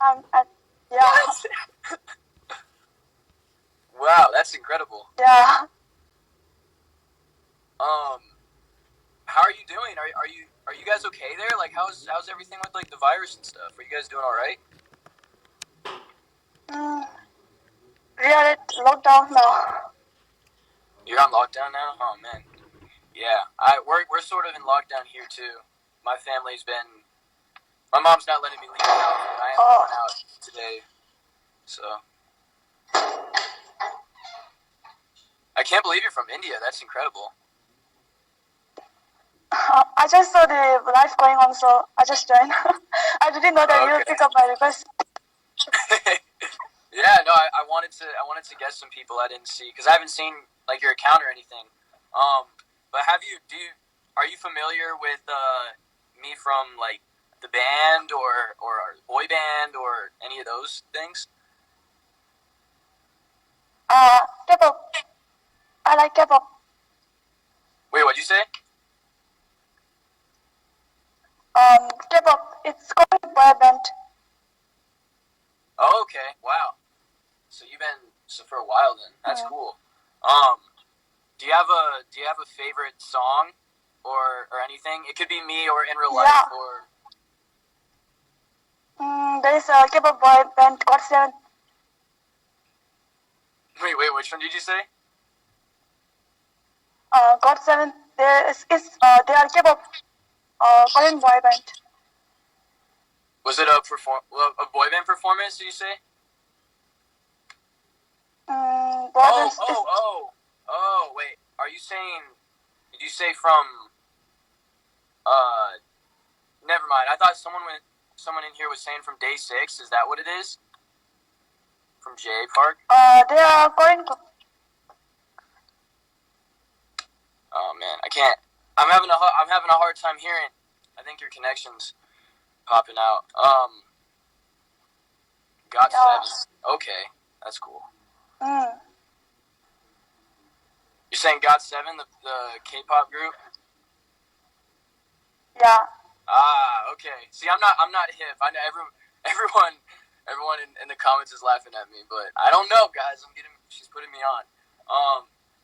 I'm yeah. What? Wow, that's incredible. Yeah. How are you doing? Are you guys okay there? Like, how's everything with like the virus and stuff? Are you guys doing all right? Mm, we are at lockdown now. You're on lockdown now? Oh man. Yeah, we're sort of in lockdown here too. My family's been. My mom's not letting me leave the house, but I am going out today. So I can't believe you're from India. That's incredible. I just saw the live going on, so I just joined. I didn't know that you would pick up my request. Yeah, no, I wanted to guess some people I didn't see because I haven't seen like your account or anything. But are you familiar with me from like the band or boy band or any of those things? K-pop. I like K-pop. Wait, what'd you say? K-pop. It's called boy band. Oh, okay. Wow. So you've been for a while then. That's cool. Do you have a favorite song or anything? It could be me or in real life or. There is a K-pop boy band, GOT7. Wait, which one did you say? GOT7. They are K-pop Korean boy band. Was it a boy band performance? Did you say? Oh! Wait. Are you saying? Did you say from? Never mind. I thought someone in here was saying from Day 6. Is that what it is? From J Park? They are Korean. Oh man, I can't. I'm having a hard time hearing. I think your connection's popping out. GOT7. Okay, that's cool. You're saying GOT7, the K-pop group? Yeah. Okay. See, I'm not hip. I know everyone in the comments is laughing at me, but I don't know, guys. She's putting me on.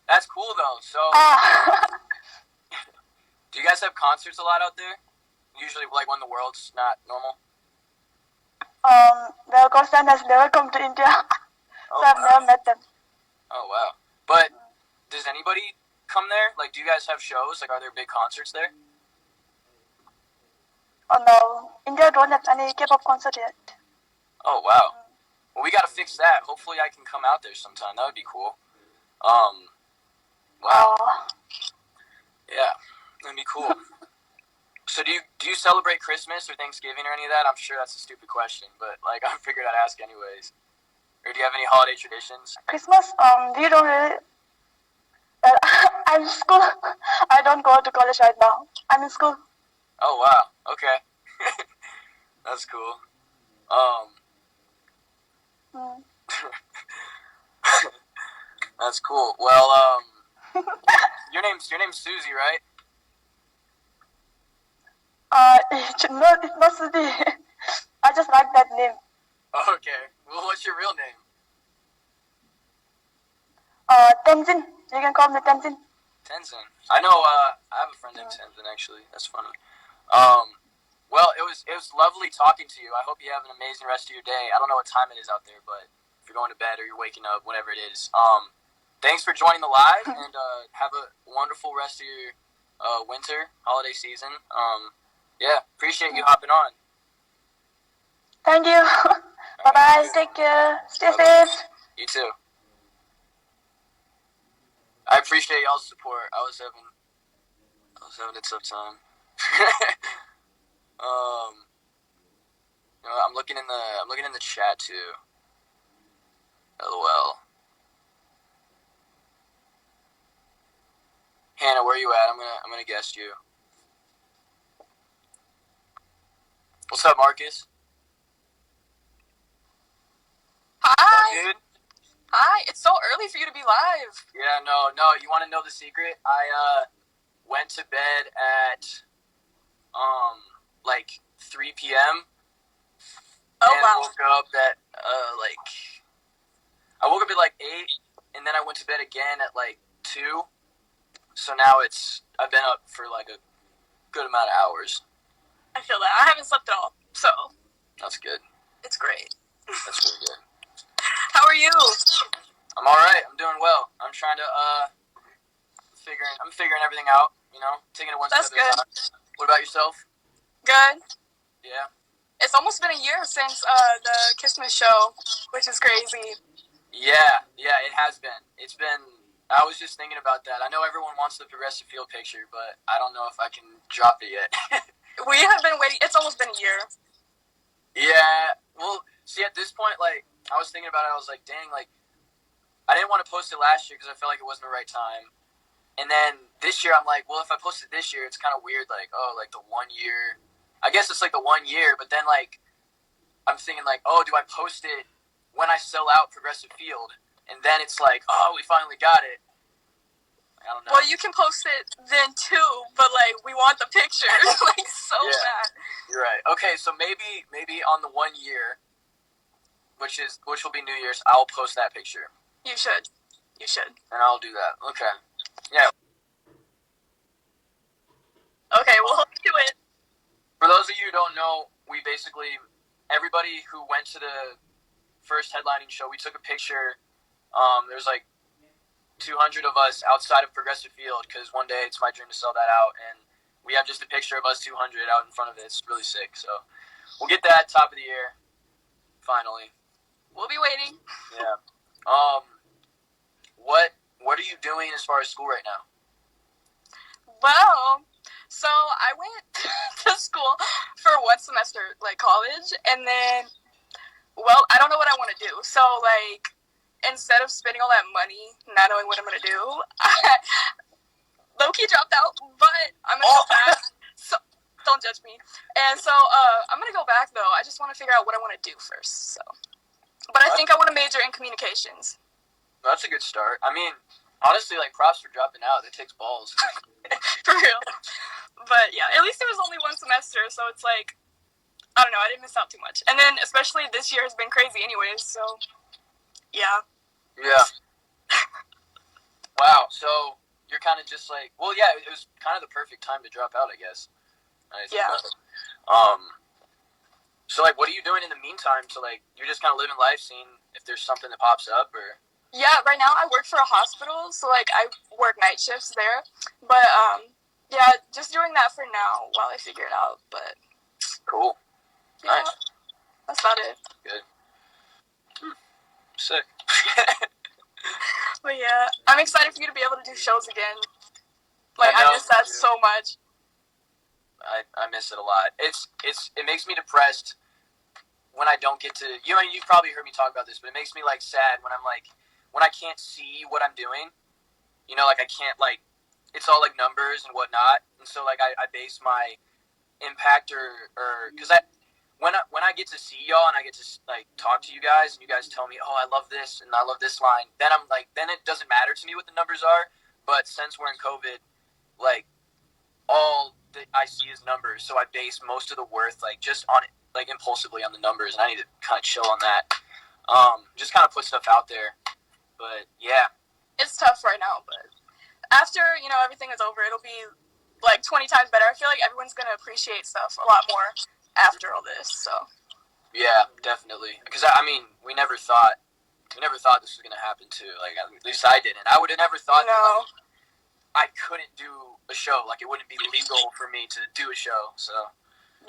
That's cool though. So, do you guys have concerts a lot out there? Usually, like when the world's not normal. The GOT7 has never come to India, so I've never met them. Oh wow! But does anybody come there? Like, do you guys have shows? Like, are there big concerts there? Oh no, India don't have any K-pop concert yet. Oh wow! Well, we gotta fix that. Hopefully, I can come out there sometime. That would be cool. Wow. Yeah, that'd be cool. So do you celebrate Christmas or Thanksgiving or any of that? I'm sure that's a stupid question, but like I figured I'd ask anyways. Or do you have any holiday traditions? Christmas, we don't really. I'm in school. I don't go to college right now. I'm in school. Oh wow. Okay. That's cool. That's cool. Well, your name's Susie, right? It's not Suzy. I just like that name. Okay. Well, what's your real name? Tenzin. You can call me Tenzin. Tenzin. I know. I have a friend named Tenzin. Actually, that's funny. Well, it was lovely talking to you. I hope you have an amazing rest of your day. I don't know what time it is out there, but if you're going to bed or you're waking up, whatever it is. Thanks for joining the live, and have a wonderful rest of your winter holiday season. Yeah, appreciate you hopping on. Thank you. Bye-bye. Take care. Stay safe. You too. I appreciate y'all's support. I was having a tough time. I'm looking in the chat too. LOL. Hannah, where are you at? I'm gonna guess you. What's up, Marcus? Hi. Dude? Hi. It's so early for you to be live. Yeah, no. You want to know the secret? I went to bed at like 3 p.m. Oh wow. woke up at I woke up at like 8, and then I went to bed again at like 2. So now I've been up for like a good amount of hours. I feel that. I haven't slept at all, so That's good. it's great. That's really good. How are you? I'm all right. I'm doing well. I'm trying to figuring everything out. You know, taking it one That's step at a time. What about yourself? Good. Yeah. It's almost been a year since the Christmas show, which is crazy. Yeah, it has been. It's been. I was just thinking about that. I know everyone wants the progressive field picture, but I don't know if I can drop it yet. We have been waiting. It's almost been a year. Yeah. Well, see, at this point, like, I was thinking about it. I was like, dang, like, I didn't want to post it last year because I felt like it wasn't the right time. And then this year, I'm like, well, if I post it this year, it's kind of weird. Like, oh, like the 1 year. I guess it's like the 1 year, but then like, I'm thinking like, oh, do I post it when I sell out Progressive Field? And then it's like, oh, we finally got it. I don't know. Well, you can post it then too, but like we want the picture like so bad. You're right. Okay, so maybe on the 1 year, which will be New Year's, I'll post that picture. You should. And I'll do that. Okay. Yeah. Okay, we'll hope you do it. For those of you who don't know, we basically everybody who went to the first headlining show, we took a picture. There's like 200 of us outside of Progressive Field because one day it's my dream to sell that out, and we have just a picture of us 200 out in front of it. It's really sick. So we'll get that top of the year. Finally. We'll be waiting. Yeah. What are you doing as far as school right now? Well, so I went to school for 1 semester, like college, and then, well, I don't know what I want to do. So, like, instead of spending all that money, not knowing what I'm going to do, I low-key dropped out, but I'm going to go back. So, don't judge me. And so, I'm going to go back, though. I just want to figure out what I want to do first, so. But I think I want to major in communications. That's a good start. I mean, honestly, like, props for dropping out. It takes balls. For real. But yeah, at least it was only 1 semester, so it's like, I don't know, I didn't miss out too much. And then especially this year has been crazy anyways, so yeah. Yeah. Wow, so you're kind of just like, well, yeah, it was kind of the perfect time to drop out, I guess. Yeah. So, like, what are you doing in the meantime? So, like, you're just kind of living life, seeing if there's something that pops up, or? Yeah, right now I work for a hospital, so, like, I work night shifts there. But, yeah, just doing that for now while I figure it out, but. Cool. Yeah, Nice. that's about it. Good. Sick. But, yeah, I'm excited for you to be able to do shows again. Like, I miss that so much. I miss it a lot. It makes me depressed when I don't get to, you've probably heard me talk about this, but it makes me, like, sad when when I can't see what I'm doing, like, I can't, like, it's all, like, numbers and whatnot, and so, like, I base my impact or because when I get to see y'all and I get to, like, talk to you guys and you guys tell me, oh, I love this and I love this line, then I'm, like, then it doesn't matter to me what the numbers are, but since we're in COVID, like, all that I see is numbers, so I base most of the worth, like, just on it, like, impulsively on the numbers, and I need to kind of chill on that. Just kind of put stuff out there. But, yeah. It's tough right now, but after, everything is over, it'll be, like, 20 times better. I feel like everyone's going to appreciate stuff a lot more after all this, so. Yeah, definitely. Because, I mean, we never thought this was going to happen, too. Like, at least I didn't. I would have never thought that, like, I couldn't do a show. Like, it wouldn't be legal for me to do a show, so.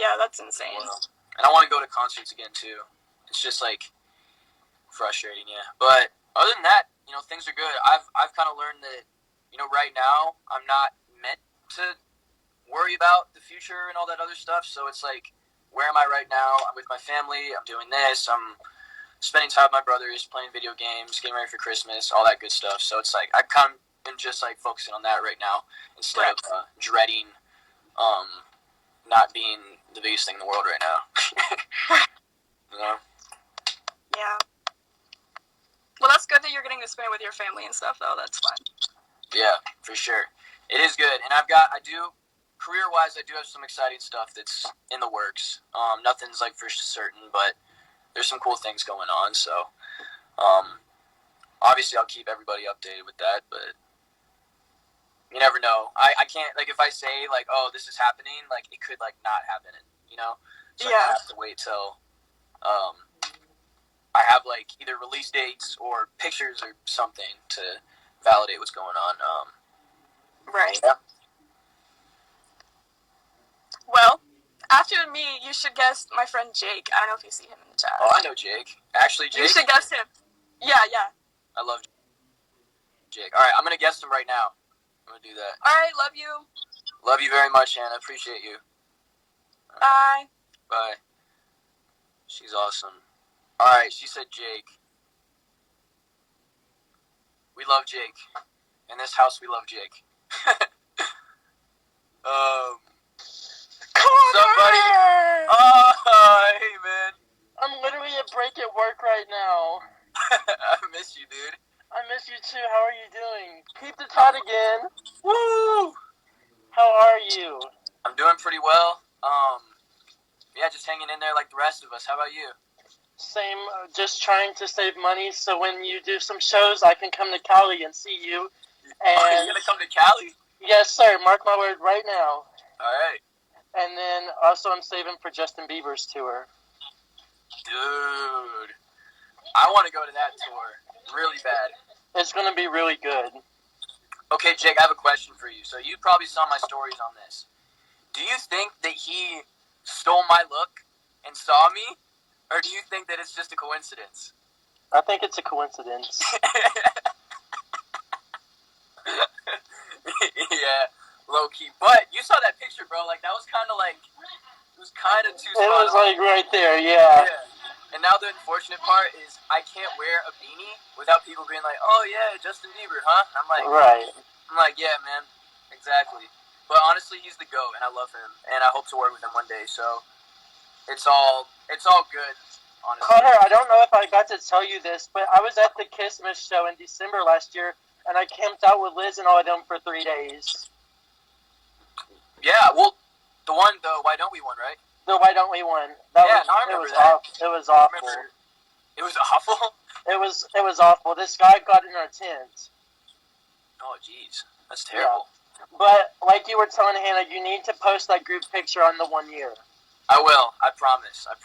Yeah, that's insane. Well, and I want to go to concerts again, too. It's just, like, frustrating, yeah. But other than that, things are good. I've kind of learned that, right now, I'm not meant to worry about the future and all that other stuff. So it's like, where am I right now? I'm with my family. I'm doing this. I'm spending time with my brothers, playing video games, getting ready for Christmas, all that good stuff. So it's like, I kind of am just, like, focusing on that right now instead of dreading not being the biggest thing in the world right now. Yeah. Well, that's good that you're getting to spend it with your family and stuff, though. That's fun. Yeah, for sure. It is good. And career-wise, I do have some exciting stuff that's in the works. Nothing's, like, for certain, but there's some cool things going on. So, obviously, I'll keep everybody updated with that. But you never know. I can't, like, if I say like, oh, this is happening, like it could like not happen. So I have to wait till I have like either release dates or pictures or something to validate what's going on. Right. Yeah. Well, after me, you should guess my friend Jake. I don't know if you see him in the chat. Oh, I know Jake. Actually, Jake. You should guess him. Yeah. I love Jake. All right, I'm gonna guess him right now. I'm gonna do that. All right, love you. Love you very much, Hannah. Appreciate you. Bye. Bye. She's awesome. All right, she said Jake. We love Jake. In this house, we love Jake. Somebody. Oh, hey, man. I'm literally at break at work right now. I miss you, dude. I miss you too. How are you doing? Keep the tot again. Woo! How are you? I'm doing pretty well. Yeah, just hanging in there like the rest of us. How about you? Same, just trying to save money so when you do some shows, I can come to Cali and see you. And Oh, you're gonna come to Cali? yes, sir. Mark my word right now. All right. And then also I'm saving for Justin Bieber's tour. Dude. I want to go to that tour really bad. It's going to be really good. Okay, Jake, I have a question for you. So you probably saw my stories on this. Do you think that he stole my look and saw me? Or do you think that it's just a coincidence? I think it's a coincidence. Yeah, low key. But you saw that picture, bro. Like, that was kind of like, it was kind of too It was spot on. like right there, yeah. And now the unfortunate part is I can't wear a beanie without people being like, oh yeah, Justin Bieber, huh? I'm like, yeah, man, exactly. But honestly, he's the GOAT, and I love him, and I hope to work with him one day. So it's all good, honestly. Connor, I don't know if I got to tell you this, but I was at the Christmas show in December last year, and I camped out with Liz and all of them for 3 days. Yeah, well, the Why Don't We one, right? The Why Don't We one? I remember that. It was awful. It was awful? It was awful. This guy got in our tent. Oh, jeez. That's terrible. Yeah. But like you were telling Hannah, you need to post that group picture on the 1 year. I will. I promise. I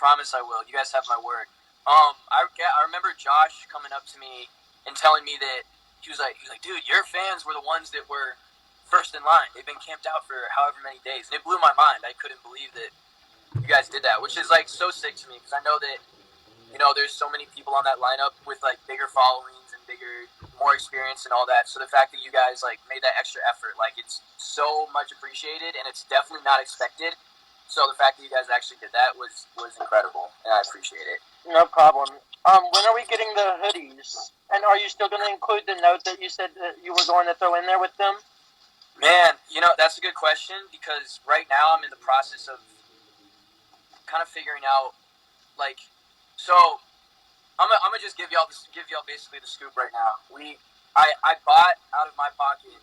will. You guys have my word. I remember Josh coming up to me and telling me that he was like, dude, your fans were the ones that were first in line. They've been camped out for however many days. And it blew my mind. I couldn't believe that you guys did that, which is like so sick to me because I know that, there's so many people on that lineup with like bigger followings and more experience and all that. So the fact that you guys like made that extra effort, like it's so much appreciated and it's definitely not expected. So the fact that you guys actually did that was incredible, and I appreciate it. No problem. When are we getting the hoodies? And are you still going to include the note that you said that you were going to throw in there with them? Man, that's a good question because right now I'm in the process of kind of figuring out, like, so I'm gonna just give y'all basically the scoop right now. I bought out of my pocket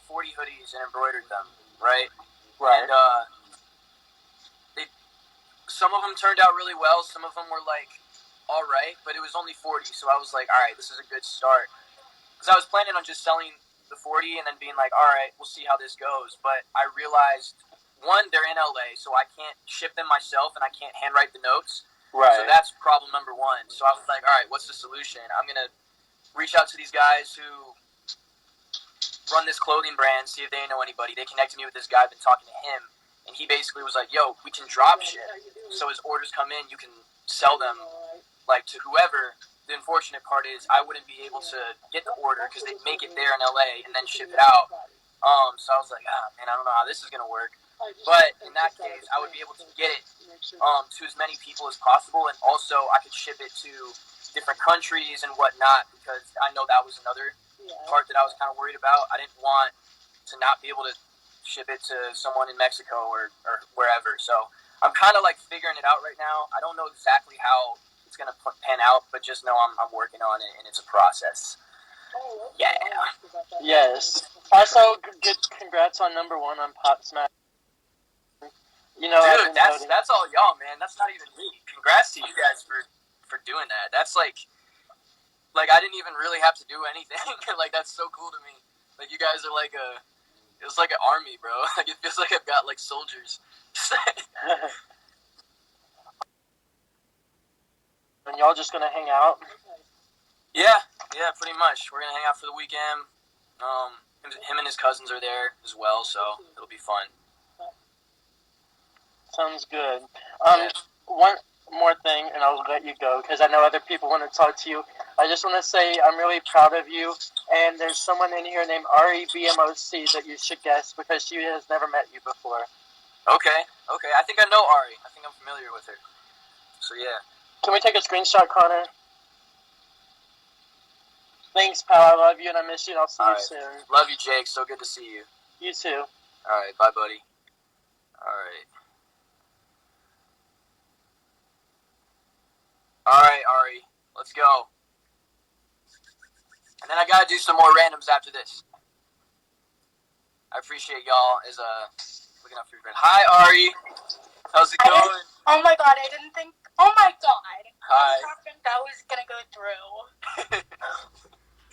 40 hoodies and embroidered them, right? Right. And some of them turned out really well. Some of them were like, all right, but it was only 40, so I was like, all right, this is a good start. Because I was planning on just selling the 40 and then being like, all right, we'll see how this goes. But I realized, one, they're in LA, so I can't ship them myself and I can't handwrite the notes. Right. So that's problem number one. So I was like, all right, what's the solution? I'm going to reach out to these guys who run this clothing brand, see if they know anybody. They connected me with this guy. I've been talking to him. And he basically was like, yo, we can drop ship. So as orders come in, you can sell them like to whoever. The unfortunate part is I wouldn't be able to get the order because they'd make it there in LA and then ship it out. So I was like, man, I don't know how this is going to work. But in that case, I would be able to get it to as many people as possible. And also I could ship it to different countries and whatnot because I know that was another part that I was kind of worried about. I didn't want to not be able to ship it to someone in Mexico or wherever. So I'm kind of like figuring it out right now. I don't know exactly how it's going to pan out, but just know I'm working on it and it's a process. Yeah. Yes. Also, good congrats on number 1 on Pop Smash. Dude, that's all y'all, man. That's not even me. Congrats to you guys for for doing that. That's like I didn't even really have to do anything. Like, that's so cool to me. Like, you guys are like it's like an army, bro. Like, it feels like I've got like soldiers. And y'all just gonna hang out? Yeah, pretty much. We're gonna hang out for the weekend. Him and his cousins are there as well, so it'll be fun. Sounds good. Yeah. One more thing, and I'll let you go because I know other people want to talk to you. I just want to say I'm really proud of you, and there's someone in here named REBMOC that you should guess because she has never met you before. Okay. I think I know Ari. I think I'm familiar with her. So yeah. Can we take a screenshot, Connor? Thanks, pal. I love you, and I miss you, and I'll see you soon. Love you, Jake. So good to see you. You too. All right. Bye, buddy. All right. All right, Ari. Let's go. And then I gotta do some more randoms after this. I appreciate y'all as looking up for your friend. Hi, Ari. How's it going? Oh my god, I didn't think. Oh my god. Hi. I didn't think that was gonna go through.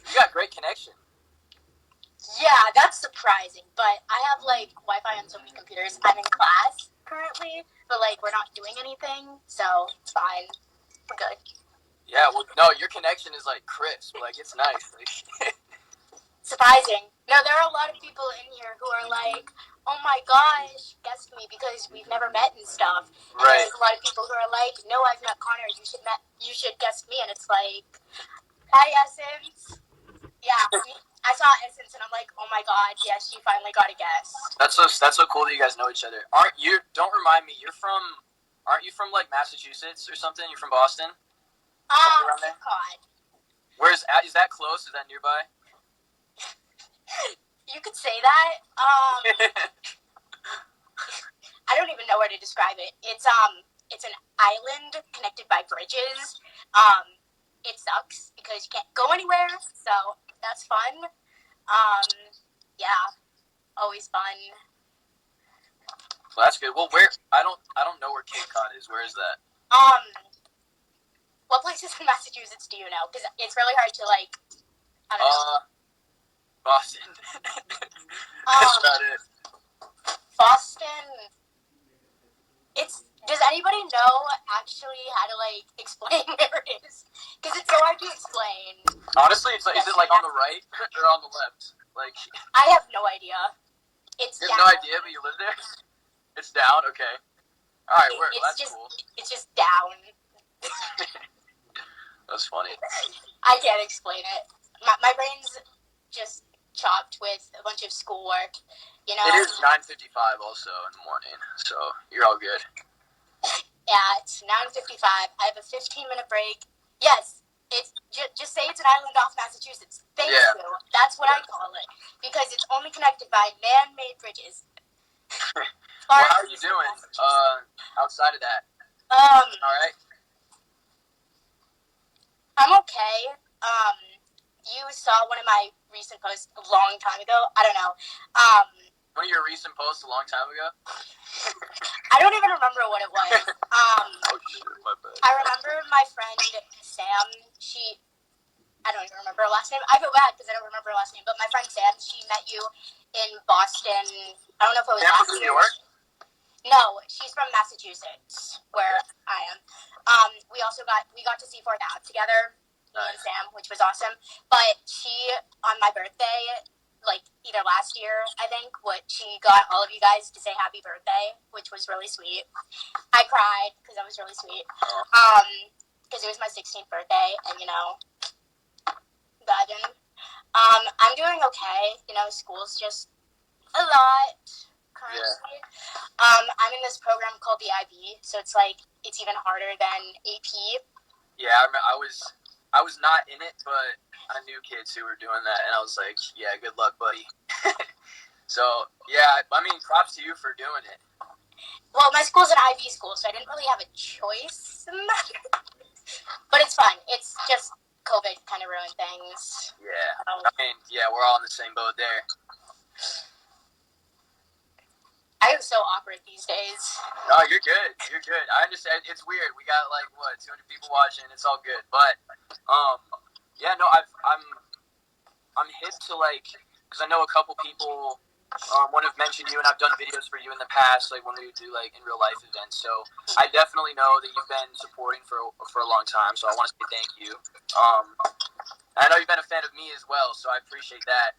You got great connection. Yeah, that's surprising, but I have like Wi-Fi on so many computers. I'm in class currently, but like we're not doing anything, so it's fine. We're good. Yeah, well, no, your connection is like crisp. Like, it's nice. Like, Surprising. No, there are a lot of people in here who are like, oh my gosh, guess me because we've never met and stuff. And right. there's a lot of people who are like, no, I've met Connor. You should guess me, and it's like, hi, Essence. Yeah, I saw Essence, and I'm like, oh my god, yes, she finally got a guess. That's so cool that you guys know each other. Don't remind me, aren't you from like Massachusetts or something? You're from Boston? Around there? God. Is that close? Is that nearby? You could say that. I don't even know where to describe it. It's an island connected by bridges. It sucks because you can't go anywhere, so that's fun. Yeah, always fun. Well, that's good. Well, I don't know where Cape Cod is. Where is that? What places in Massachusetts do you know? Because it's really hard to like. I don't know. Boston. That's about it. Boston. Does anybody know actually how to like explain where it is? Because it's so hard to explain. Honestly, is it like on the right or on the left? Like, I have no idea. It's you down. have no idea, but you live there. It's down. Okay. All right. That's cool. It's just down. That's funny. I can't explain it. My brain's just chopped with a bunch of schoolwork. You know. It is 9:55 also in the morning, so you're all good. Yeah, it's 9:55. I have a 15-minute break. Yes, it's just say it's an island off Massachusetts. Thank you. That's what I call it because it's only connected by man-made bridges. Well, how are you doing? Outside of that. All right. I'm okay. You saw one of my recent posts a long time ago. I don't know. One of your recent posts a long time ago? I don't even remember what it was. Oh shit, my bad. I remember my friend Sam. I don't even remember her last name. I feel bad because I don't remember her last name. But my friend Sam, she met you in Boston. I don't know if it was Sam last from New year. York? No, she's from Massachusetts, where I am. We got to see Fourth Ave together, me and Sam, which was awesome. But she, on my birthday, like either last year, I think, she got all of you guys to say happy birthday, which was really sweet. I cried because that was really sweet. Because it was my 16th birthday, and imagine. I'm doing okay. School's just a lot currently. Yeah. I'm in this program called the IB, so it's even harder than AP. Yeah, I was not in it, but I knew kids who were doing that, and I was like, yeah, good luck, buddy. So, yeah, I mean, props to you for doing it. Well, my school's an IB school, so I didn't really have a choice in that. But it's fun. It's just COVID kind of ruined things. Yeah. I mean, yeah, we're all in the same boat there. I am so awkward these days. No, you're good. You're good. I understand. It's weird. We got 200 people people watching. It's all good. But yeah, no, I'm hip to like, because I know a couple people. One have mentioned you, and I've done videos for you in the past, like when we would do like in real life events. So I definitely know that you've been supporting for a long time. So I want to say thank you. I know you've been a fan of me as well, so I appreciate that.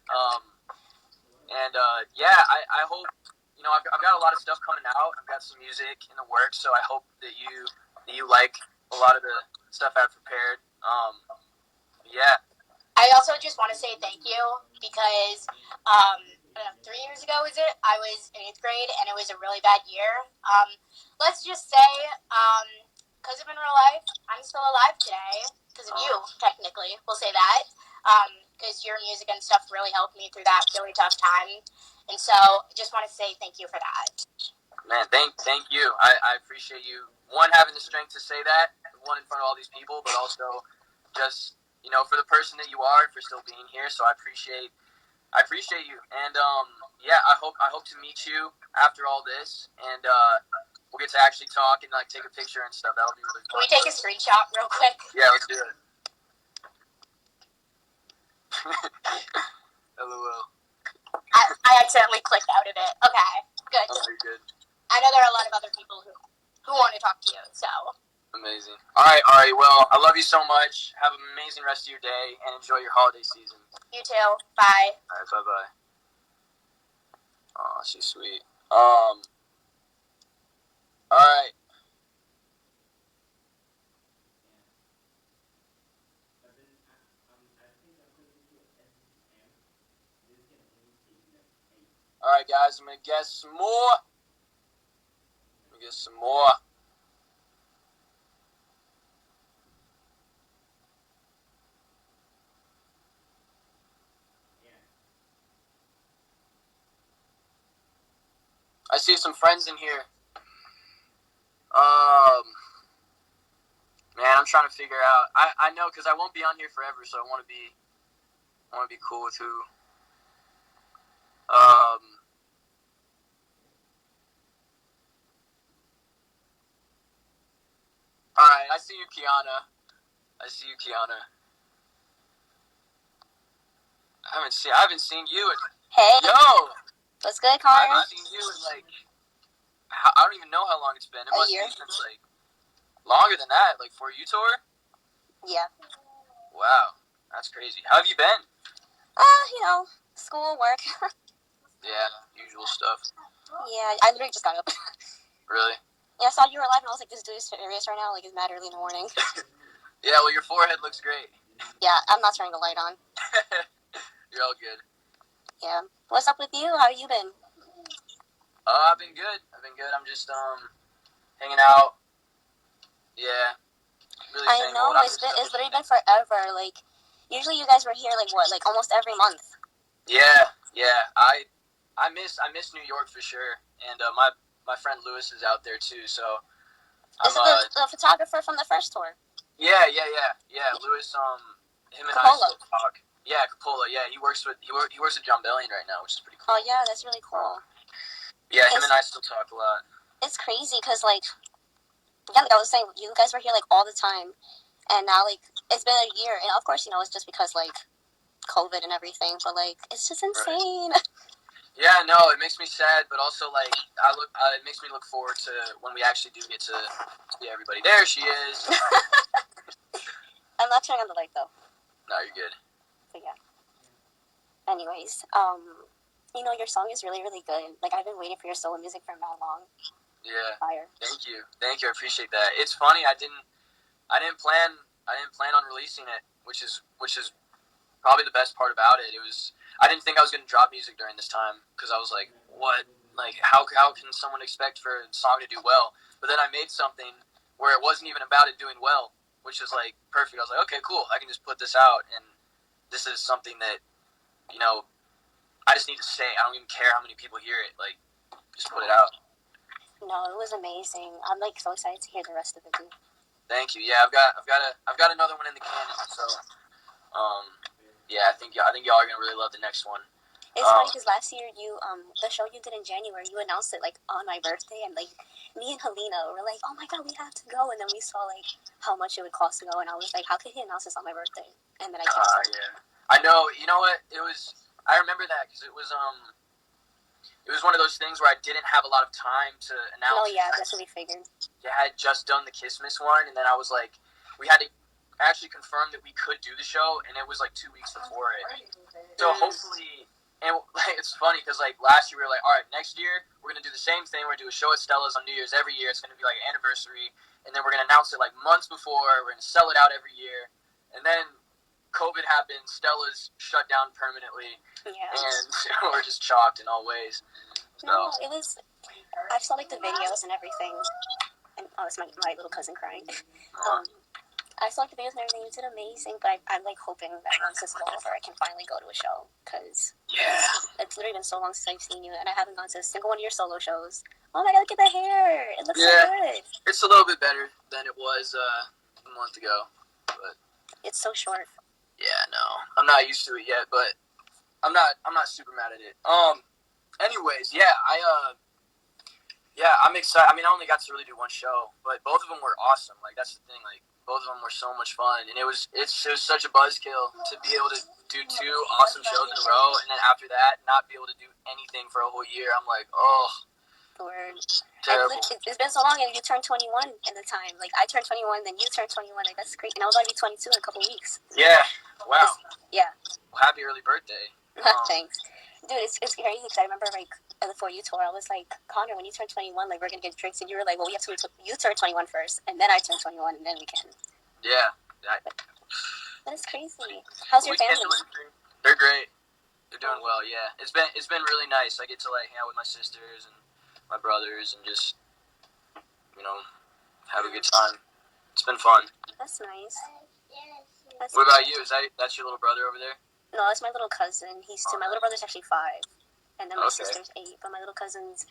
Yeah, I hope I've got a lot of stuff coming out. I've got some music in the works, so I hope that you like a lot of the stuff I've prepared. Yeah. I also just want to say thank you because I don't know, 3 years ago, was it? I was in 8th grade and it was a really bad year. Let's just say, because of in real life, I'm still alive today because of you, technically. We'll say that. Because your music and stuff really helped me through that really tough time. And so I just want to say thank you for that. Man, thank you. I appreciate you, one, having the strength to say that, one, in front of all these people, but also just, for the person that you are, for still being here. So I appreciate you. And yeah, I hope to meet you after all this, and we'll get to actually talk and like take a picture and stuff. That'll be really fun. Can we take a screenshot real quick? Yeah, let's do it. LOL. I accidentally clicked out of it. Okay, good. Oh, very good. I know there are a lot of other people who want to talk to you, so. Amazing. All right. Well, I love you so much. Have an amazing rest of your day and enjoy your holiday season. You too. Bye. All right. Bye. Oh, she's sweet. All right. All right, guys. I'm gonna guess some more. I see some friends in here. Man, I'm trying to figure out. I know because I won't be on here forever, so I want to be cool with who. All right, I see you, Kiana. I haven't seen you. Hey. Yo. What's good, I Connor? haven't seen you in like. I don't even know how long it's been. It must year. be since like longer than that. Like for you tour. Yeah. Wow, that's crazy. How have you been? School, work. Yeah, usual stuff. Yeah, I literally just got up. Really? Yeah, I saw you were live and I was like, this dude is serious right now. Like, it's mad early in the morning. Yeah, well, your forehead looks great. Yeah, I'm not turning the light on. You're all good. Yeah. What's up with you? How have you been? I've been good. I'm just hanging out. Yeah. Really I know, it's literally been forever. Like, usually you guys were here, like, what, like, almost every month? Yeah. I miss New York for sure. And my friend Lewis is out there too, so This is the photographer from the first tour. Yeah. Lewis, him and Coppola. I still talk. Yeah, Coppola. Yeah, he works with John Bellion right now, which is pretty cool. Oh, yeah, that's really cool. Yeah, him and I still talk a lot. It's crazy because, like, yeah, like I was saying, you guys were here, like, all the time. And now, like, it's been a year. And, of course, it's just because, like, COVID and everything. But, like, it's just insane. Right. Yeah, no, it makes me sad, but also like it makes me look forward to when we actually do get to see everybody. There she is. I'm not turning on the light though. No, you're good. But yeah. Anyways, your song is really, really good. Like I've been waiting for your solo music for that long. Yeah. Fire. Thank you. I appreciate that. It's funny. I didn't plan on releasing it, which is probably the best part about it. I didn't think I was going to drop music during this time because I was like, what? Like, how can someone expect for a song to do well? But then I made something where it wasn't even about it doing well, which is like perfect. I was like, okay, cool. I can just put this out, and this is something that, I just need to say. I don't even care how many people hear it. Like, just put it out. No, it was amazing. I'm like so excited to hear the rest of it. Dude. Thank you. Yeah, I've got another one in the can. So, yeah, I think y'all are gonna really love the next one. It's funny because last year the show you did in January, you announced it like on my birthday, and like me and Helena were like, oh my god, we have to go, and then we saw like how much it would cost to go, and I was like, how could he announce this on my birthday? And then I canceled. Yeah, I know. You know what? It was. I remember that because it was one of those things where I didn't have a lot of time to announce. Oh yeah, that's what we figured. Yeah, I had just done the Kissmas one, and then I was like, we had to actually confirm that we could do the show, and it was like 2 weeks before it. So hopefully. And like, it's funny because like last year we were like, all right, next year we're gonna do the same thing. We're gonna do a show at Stella's on New Year's every year. It's gonna be like an anniversary, and then we're gonna announce it like months before. We're gonna sell it out every year, and then COVID happened. Stella's shut down permanently, and we're just chocked in all ways. So. No, it was. I saw like the videos and everything, and it's my little cousin crying. I saw like the videos and everything. You did amazing, but I'm like hoping that once this is over, I can finally go to a show because it's literally been so long since I've seen you, and I haven't gone to a single one of your solo shows. Oh my god, look at the hair! It looks so good. It's a little bit better than it was a month ago, but it's so short. Yeah, no, I'm not used to it yet, but I'm not super mad at it. Anyways, I'm excited. I mean, I only got to really do one show, but both of them were awesome. Like that's the thing, like. Both of them were so much fun, and it was such a buzzkill to be able to do 2 awesome shows in a row, and then after that, not be able to do anything for a whole year. I'm like, oh, Lord. terrible. It's been so long, and you turned 21 in the time. Like I turned 21, then you turned 21. Like that's great, and I was going to be 22 in a couple weeks. Yeah, wow. Yeah. Well, happy early birthday. Thanks, dude. It's crazy because I remember like before you tour, I was like, Connor, when you turn 21, like we're gonna get drinks, and you were like, well, we have to wait till you turn 21 first, and then I turn 21, and then we can. Yeah. That is crazy. How's your family? They're great. They're doing well. Yeah, it's been really nice. I get to like hang out with my sisters and my brothers and just have a good time. It's been fun. That's nice. What about you? That's your little brother over there? No, that's my little cousin. He's 2. My little brother's actually 5. And then my sister's 8. But my little cousin's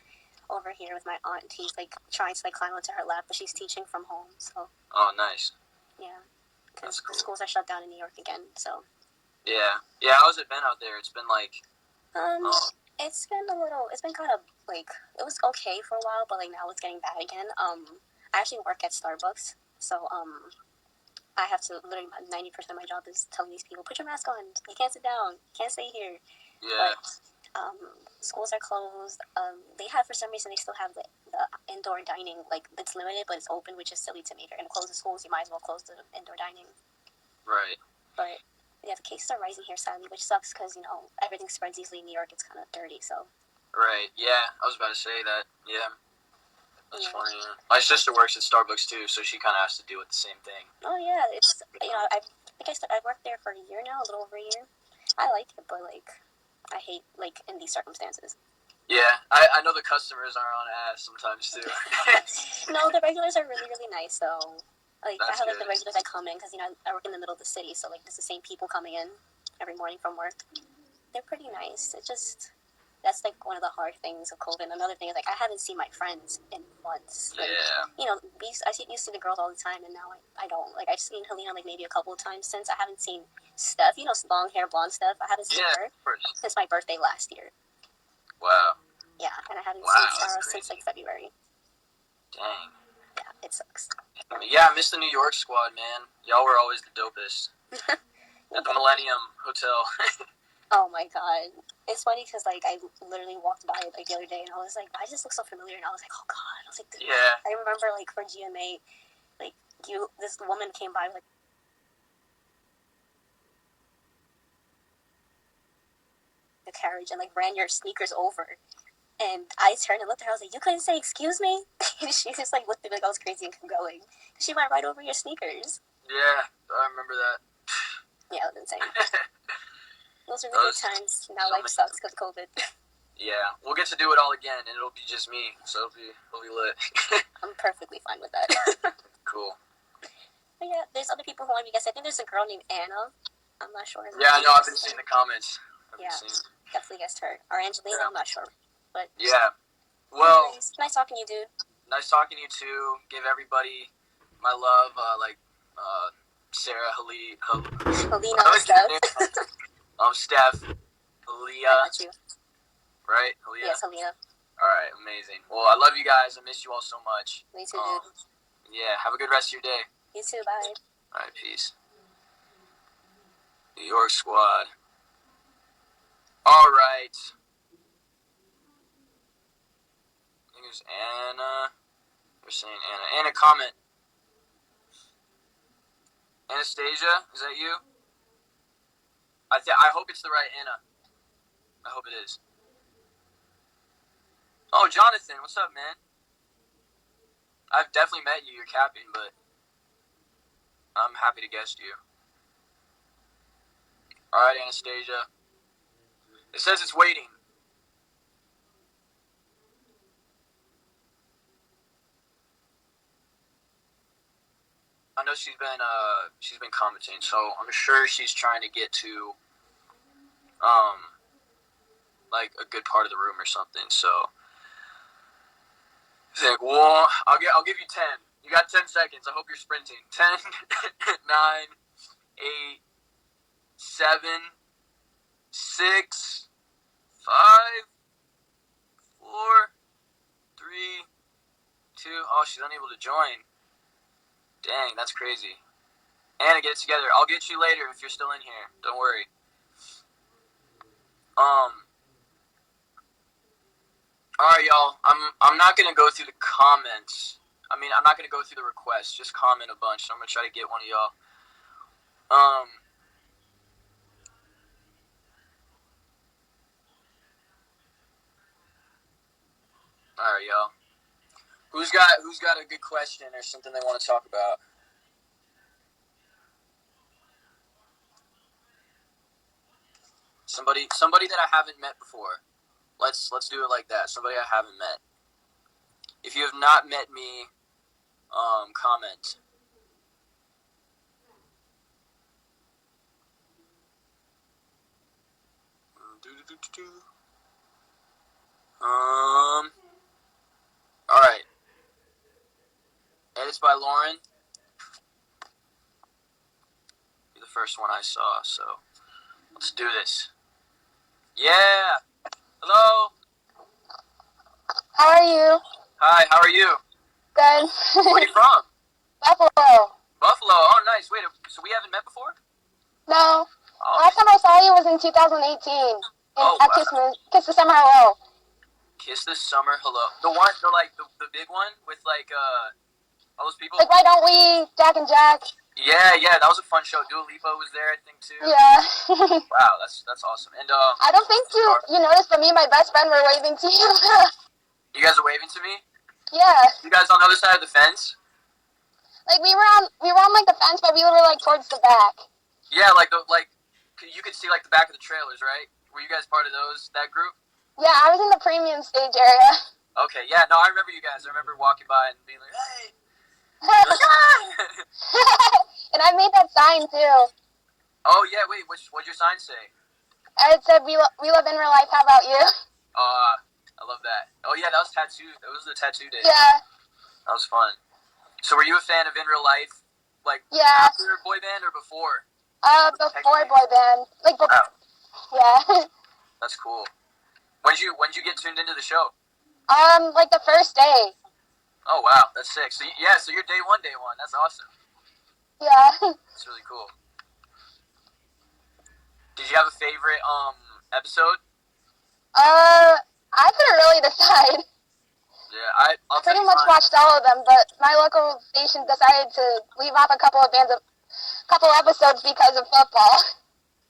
over here with my aunt. He's like trying to like climb onto her lap, but she's teaching from home. So. Oh, nice. Yeah, because the schools are shut down in New York again. So. Yeah. How's it been out there? It's been like. It's been It's been kind of like it was okay for a while, but like now it's getting bad again. I actually work at Starbucks, so I have to literally 90% of my job is telling these people, put your mask on. You can't sit down. You can't stay here. Yeah. But, schools are closed. They have, for some reason, they still have the indoor dining. Like, it's limited, but it's open, which is silly to me. If you're going to close the schools, you might as well close the indoor dining. Right. But, yeah, the cases are rising here, sadly, which sucks because, everything spreads easily in New York. It's kind of dirty, so. Right. Yeah, I was about to say that. Yeah. That's funny. Yeah. My sister works at Starbucks, too, so she kind of has to deal with the same thing. Oh, yeah. It's, I've worked there for a year now, a little over a year. I like it, but, like, I hate, like, in these circumstances. Yeah, I know the customers are on ass sometimes, too. No, the regulars are really, really nice, though. Like, That's I have, like, good. the regulars that come in, because, I work in the middle of the city, so, like, it's the same people coming in every morning from work. They're pretty nice. It's just, that's, like, one of the hard things of COVID. Another thing is, like, I haven't seen my friends in months. Like, Yeah. I used to see the girls all the time, and now I don't. Like, I've seen Helena, like, maybe a couple of times since. I haven't seen Steph, long hair, blonde Steph. I haven't seen her since my birthday last year. Wow. Yeah, and I haven't seen Sarah since, like, February. Dang. Yeah, it sucks. Yeah, I miss the New York squad, man. Y'all were always the dopest. At the Millennium Hotel. Oh my god. It's funny because, like, I literally walked by it, like, the other day, and I was like, why does this look so familiar? And I was like, oh god. I was like, Yeah. I remember, like, for GMA, like, this woman came by, like, the carriage and, like, ran your sneakers over. And I turned and looked at her. I was like, you couldn't say excuse me? And she just, like, looked at me like I was crazy and kept going. She went right over your sneakers. Yeah, I remember that. Yeah, it was insane. Those are the good times. Now life sucks because of COVID. Yeah, we'll get to do it all again, and it'll be just me, so it'll be lit. I'm perfectly fine with that. Cool. But yeah, there's other people who want to be guests. I think there's a girl named Anna. I'm not sure. Yeah, I know. I've been seeing the comments. Definitely guessed her. Or Angelina, I'm not sure. But yeah. Well, anyways, nice talking to you, dude. Nice talking to you too. Give everybody my love, Sarah, Helena, Steph. Steph, Aaliyah, got you. right? Aaliyah. Yes, Alina. All right, amazing. Well, I love you guys. I miss you all so much. Me too, dude. Yeah, have a good rest of your day. You too. Bye. All right, peace. New York squad. All right. I think there's Anna. They're saying Anna. Anna, comment. Anastasia, is that you? I hope it's the right Anna. I hope it is. Oh, Jonathan, what's up, man? I've definitely met you. You're capping, but I'm happy to guest you. All right, Anastasia. It says it's waiting. I know she's been commenting, so I'm sure she's trying to get to like a good part of the room or something. So I think, well, I'll give you 10. You got 10 seconds. I hope you're sprinting. 10, 9, 8, 7, 6, 5, 4, 3, 2. Oh, she's unable to join. Dang, that's crazy. Anna, get it together. I'll get you later if you're still in here. Don't worry. Alright, y'all. I'm not gonna go through the comments. I mean, I'm not gonna go through the requests. Just comment a bunch. I'm gonna try to get one of y'all. Alright, y'all. Who's got a good question or something they want to talk about? Somebody that I haven't met before. Let's do it like that. Somebody I haven't met. If you have not met me, comment. All right. Edits by Lauren. You're the first one I saw, so let's do this. Yeah. Hello. How are you? Hi. How are you? Good. Where are you from? Buffalo. Buffalo. Oh, nice. Wait. So we haven't met before? No. Oh. Last time I saw you was in 2018. Oh, At wow. Kiss the Summer Hello. Kiss the Summer Hello. The one, the big one with all those people. Like, why don't we, Jack and Jack? Yeah, that was a fun show. Dua Lipa was there, I think, too. Yeah. Wow, that's awesome. And I don't think you noticed, but me and my best friend were waving to you. you guys are waving to me? Yeah. You guys on the other side of the fence? Like, we were on like the fence, but we were like towards the back. Yeah, you could see like the back of the trailers, right? Were you guys part of that group? Yeah, I was in the premium stage area. Okay, yeah, no, I remember you guys. I remember walking by and being like, hey. And I made that sign too. Oh yeah, wait, what'd your sign say? It said, we love in real life, how about you? I love that. Oh yeah, that was the tattoo day. Yeah. That was fun. So were you a fan of In Real Life, like Yeah. after boy band or before? Before boy band. Like, Wow. Yeah. That's cool. When'd you get tuned into the show? Like the first day. Oh wow, that's sick. So so you're day one. That's awesome. Yeah. That's really cool. Did you have a favorite episode? I couldn't really decide. Yeah, I'll Pretty tell you much mine. watched all of them, but my local station decided to leave off a couple episodes because of football.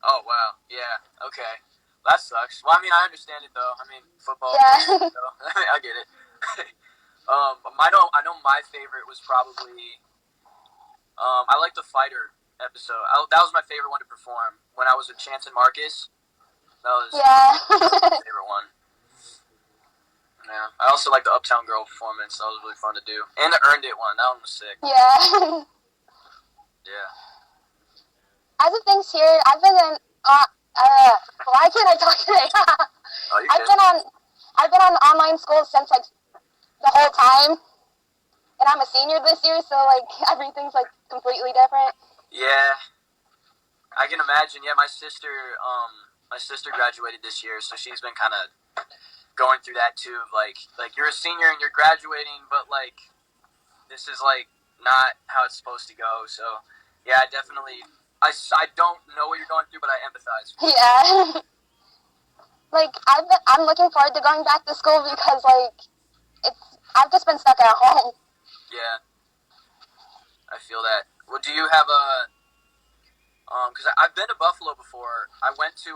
Oh wow, yeah, okay, that sucks. Well, I mean, I understand it though. I mean, football. Yeah. So, I get it. I know my favorite was probably I like the fighter episode. That was my favorite one to perform when I was with Chance and Marcus. That was my favorite one. Yeah, I also like the Uptown Girl performance. That was really fun to do, and the Earned It one. That one was sick. Yeah. Yeah. As of things here, I've been in. Why can't I talk today? Oh, you I've been on online school since like the whole time, and I'm a senior this year, so like everything's like completely different. Yeah, I can imagine. Yeah, my sister my sister graduated this year, so she's been kind of going through that too. Of like you're a senior and you're graduating, but like this is like not how it's supposed to go. So yeah, I definitely. I don't know what you're going through, but I empathize. Yeah. Like I'm looking forward to going back to school because like I've just been stuck at home. Yeah, I feel that. Well, do you have a because I've been to Buffalo before. I went to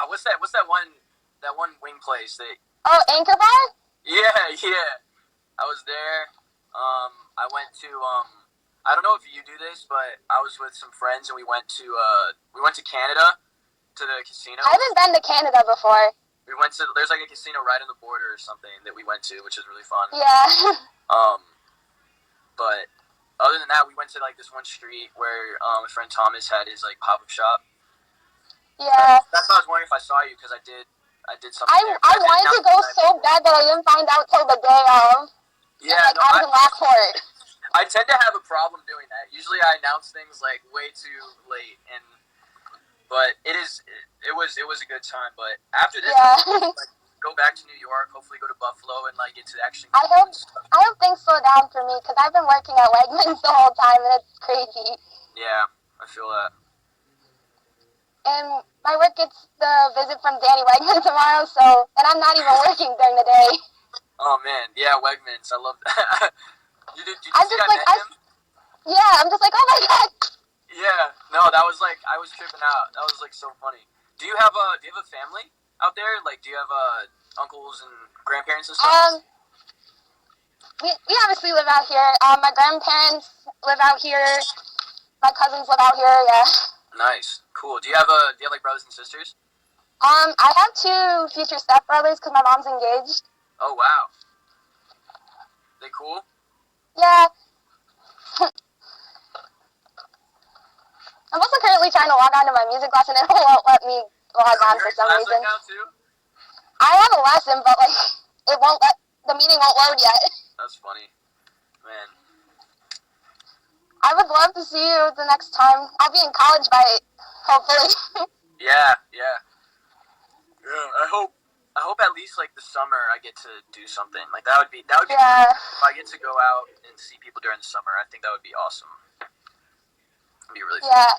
what's that one wing place that Oh, Anchor Bar? yeah. I was there. I went to I don't know if you do this, but I was with some friends and we went to Canada to the casino. I haven't been to Canada before. We went to there's like a casino right on the border or something that we went to, which is really fun. Yeah. But other than that, we went to like this one street where my friend Thomas had his like pop-up shop. Yeah. That's why I was wondering if I saw you because I did something there. I wanted to go so bad, but I didn't find out till the day of. Yeah, and, like, I was in Lockport. I tend to have a problem doing that. Usually, I announce things like way too late, but it was a good time. But after this, Yeah. like, go back to New York. Hopefully, go to Buffalo and like get to actually. I hope things slow down for me because I've been working at Wegmans the whole time and it's crazy. Yeah, I feel that. And my work gets the visit from Danny Wegman tomorrow, and I'm not even working during the day. Oh man, yeah, Wegmans. I love that. Did you I'm see just I like, met him? yeah, I'm just like, oh my god. Yeah, no, that was like I was tripping out. That was like so funny. Do you have a family out there? Like, do you have uncles and grandparents and stuff? We obviously live out here. My grandparents live out here. My cousins live out here. Yeah. Nice, cool. Do you have like brothers and sisters? I have 2 future stepbrothers because my mom's engaged. Oh wow. They cool? Yeah. I'm also currently trying to log on to my music lesson and it won't let me log on for some reason. Now too? I have a lesson, but like the meeting won't load yet. That's funny, man. I would love to see you the next time. I'll be in college hopefully. Yeah. I hope at least like the summer I get to do something. Like that would be Yeah. if I get to go out and see people during the summer, I think that would be awesome. It'd be really fun. Yeah.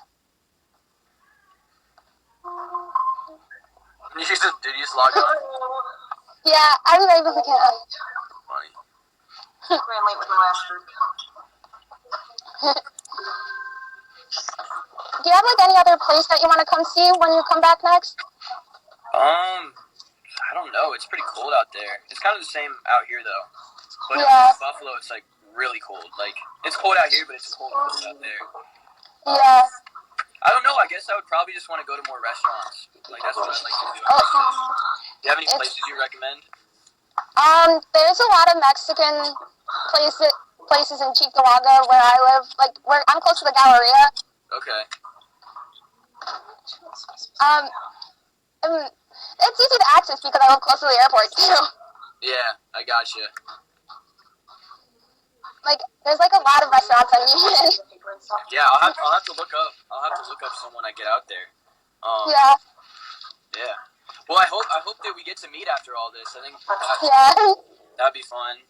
Did you just log on? Yeah, I was able to get on. Funny. Ran late with my last group. Do you have like any other place that you want to come see when you come back next? I don't know. It's pretty cold out there. It's kind of the same out here though. But Yeah. in Buffalo, it's like really cold. Like it's cold out here, but it's cold out there. Yeah. I don't know. I guess I would probably just want to go to more restaurants. Like that's what I'd like to do. Oh. Do you have any places you recommend? There's a lot of Mexican places in Cheektowaga where I live. Like I'm close to the Galleria. Okay. It's easy to access because I live close to the airport too. Yeah, I gotcha. Like there's like a lot of restaurants on Union. Yeah, I'll have to look up some when I get out there. Yeah. Yeah. Well, I hope that we get to meet after all this. I think Yeah. that'd be fun.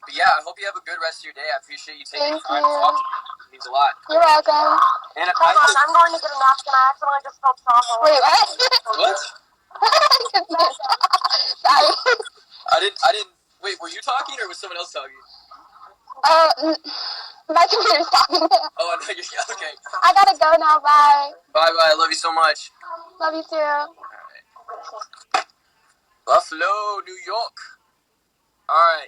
But yeah, I hope you have a good rest of your day. I appreciate you taking the time to Thank talk to me. It means a lot. You're welcome. And Hold on, I'm going to get a napkin. I accidentally just spelled softball. Wait, what? What? Sorry. I didn't. Wait, were you talking or was someone else talking? My computer's talking. Oh, no, okay. I gotta go now. Bye. Bye. I love you so much. Love you too. All right. Buffalo, New York. All right.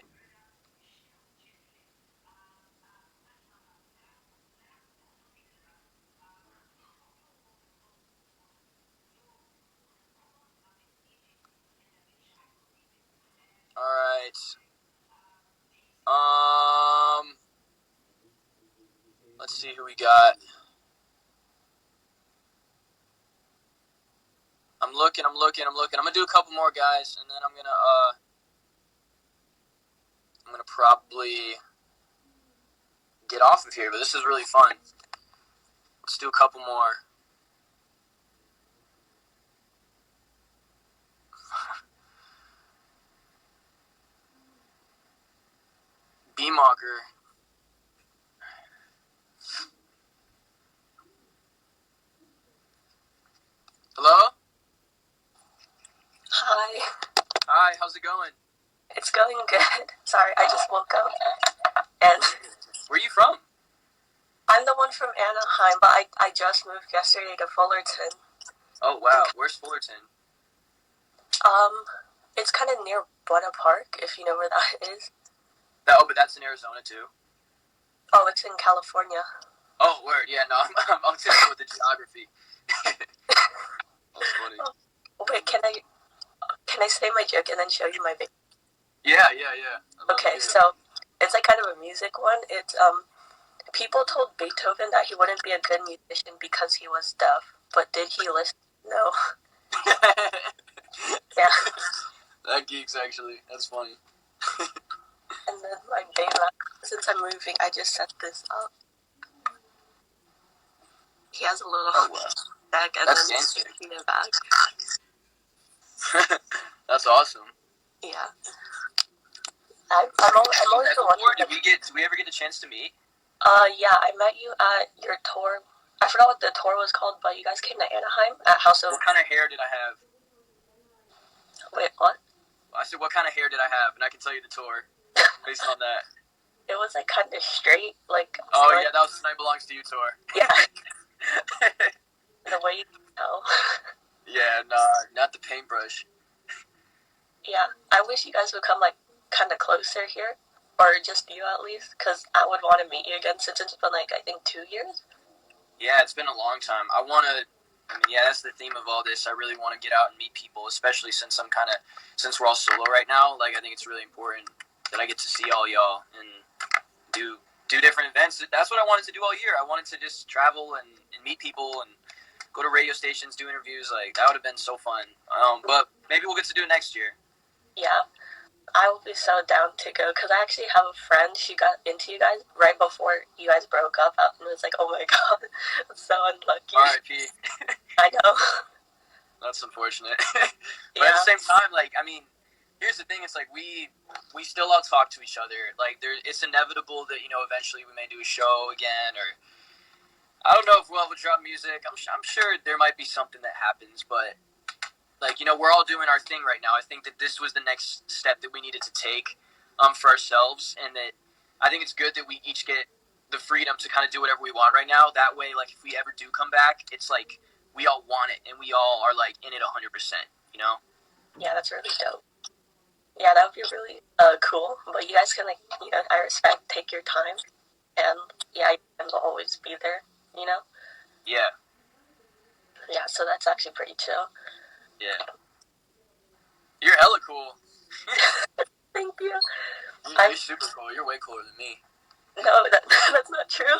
All right. Let's see who we got. I'm looking. I'm gonna do a couple more guys, and then I'm gonna probably get off of here. But this is really fun. Let's do a couple more. B-Mocker. Hello? Hi. Hi, how's it going? It's going good. Sorry, I just woke up. And Where are you from? I'm the one from Anaheim, but I just moved yesterday to Fullerton. Oh, wow. Where's Fullerton? It's kind of near Buena Park, if you know where that is. But that's in Arizona, too. Oh, it's in California. Oh, word. Yeah, no, I'm terrible with the geography. That's funny. Oh, wait, can I say my joke and then show you my video? Yeah. Okay, so it's like kind of a music one. It's people told Beethoven that he wouldn't be a good musician because he was deaf, but did he listen? No. Yeah. That geeks, actually. That's funny. And then my Baymax, since I'm moving, I just set this up. He has a little bag and That's then dancing. a bag. That's awesome. Yeah. I'm always the one. Did we ever get a chance to meet? Yeah, I met you at your tour. I forgot what the tour was called, but you guys came to Anaheim at House of... What kind of hair did I have? Wait, what? I said, what kind of hair did I have? And I can tell you the tour based on that. It was like kind of straight, like... Oh, yeah, that was the Night Belongs to You tour. Yeah. The way you can tell. Yeah, no, not the paintbrush. Yeah, I wish you guys would come, like, kind of closer here. Or just you, at least. Because I would want to meet you again since it's been, like, I think 2 years. Yeah, it's been a long time. That's the theme of all this. I really want to get out and meet people, especially since we're all solo right now. Like, I think it's really important that I get to see all y'all and do different events. That's what I wanted to do all year. I wanted to just travel and meet people and go to radio stations, do interviews. Like, that would have been so fun. But maybe we'll get to do it next year. Yeah. I will be so down to go because I actually have a friend. She got into you guys right before you guys broke up, and it was like, oh my god, I'm so unlucky. R.I.P. I know. That's unfortunate. But at the same time, like, I mean, here's the thing: it's like we still all talk to each other. Like, it's inevitable that eventually we may do a show again, or I don't know if we'll ever drop music. I'm sure there might be something that happens, but. Like, we're all doing our thing right now. I think that this was the next step that we needed to take for ourselves, and that I think it's good that we each get the freedom to kind of do whatever we want right now. That way, like, if we ever do come back, it's like we all want it, and we all are, like, in it 100%, Yeah, that's really dope. Yeah, that would be really cool, but you guys can, like, I respect, take your time, and, yeah, you will always be there, Yeah. Yeah, so that's actually pretty chill. Yeah. You're hella cool. Thank you. You're super cool. You're way cooler than me. No, that's not true.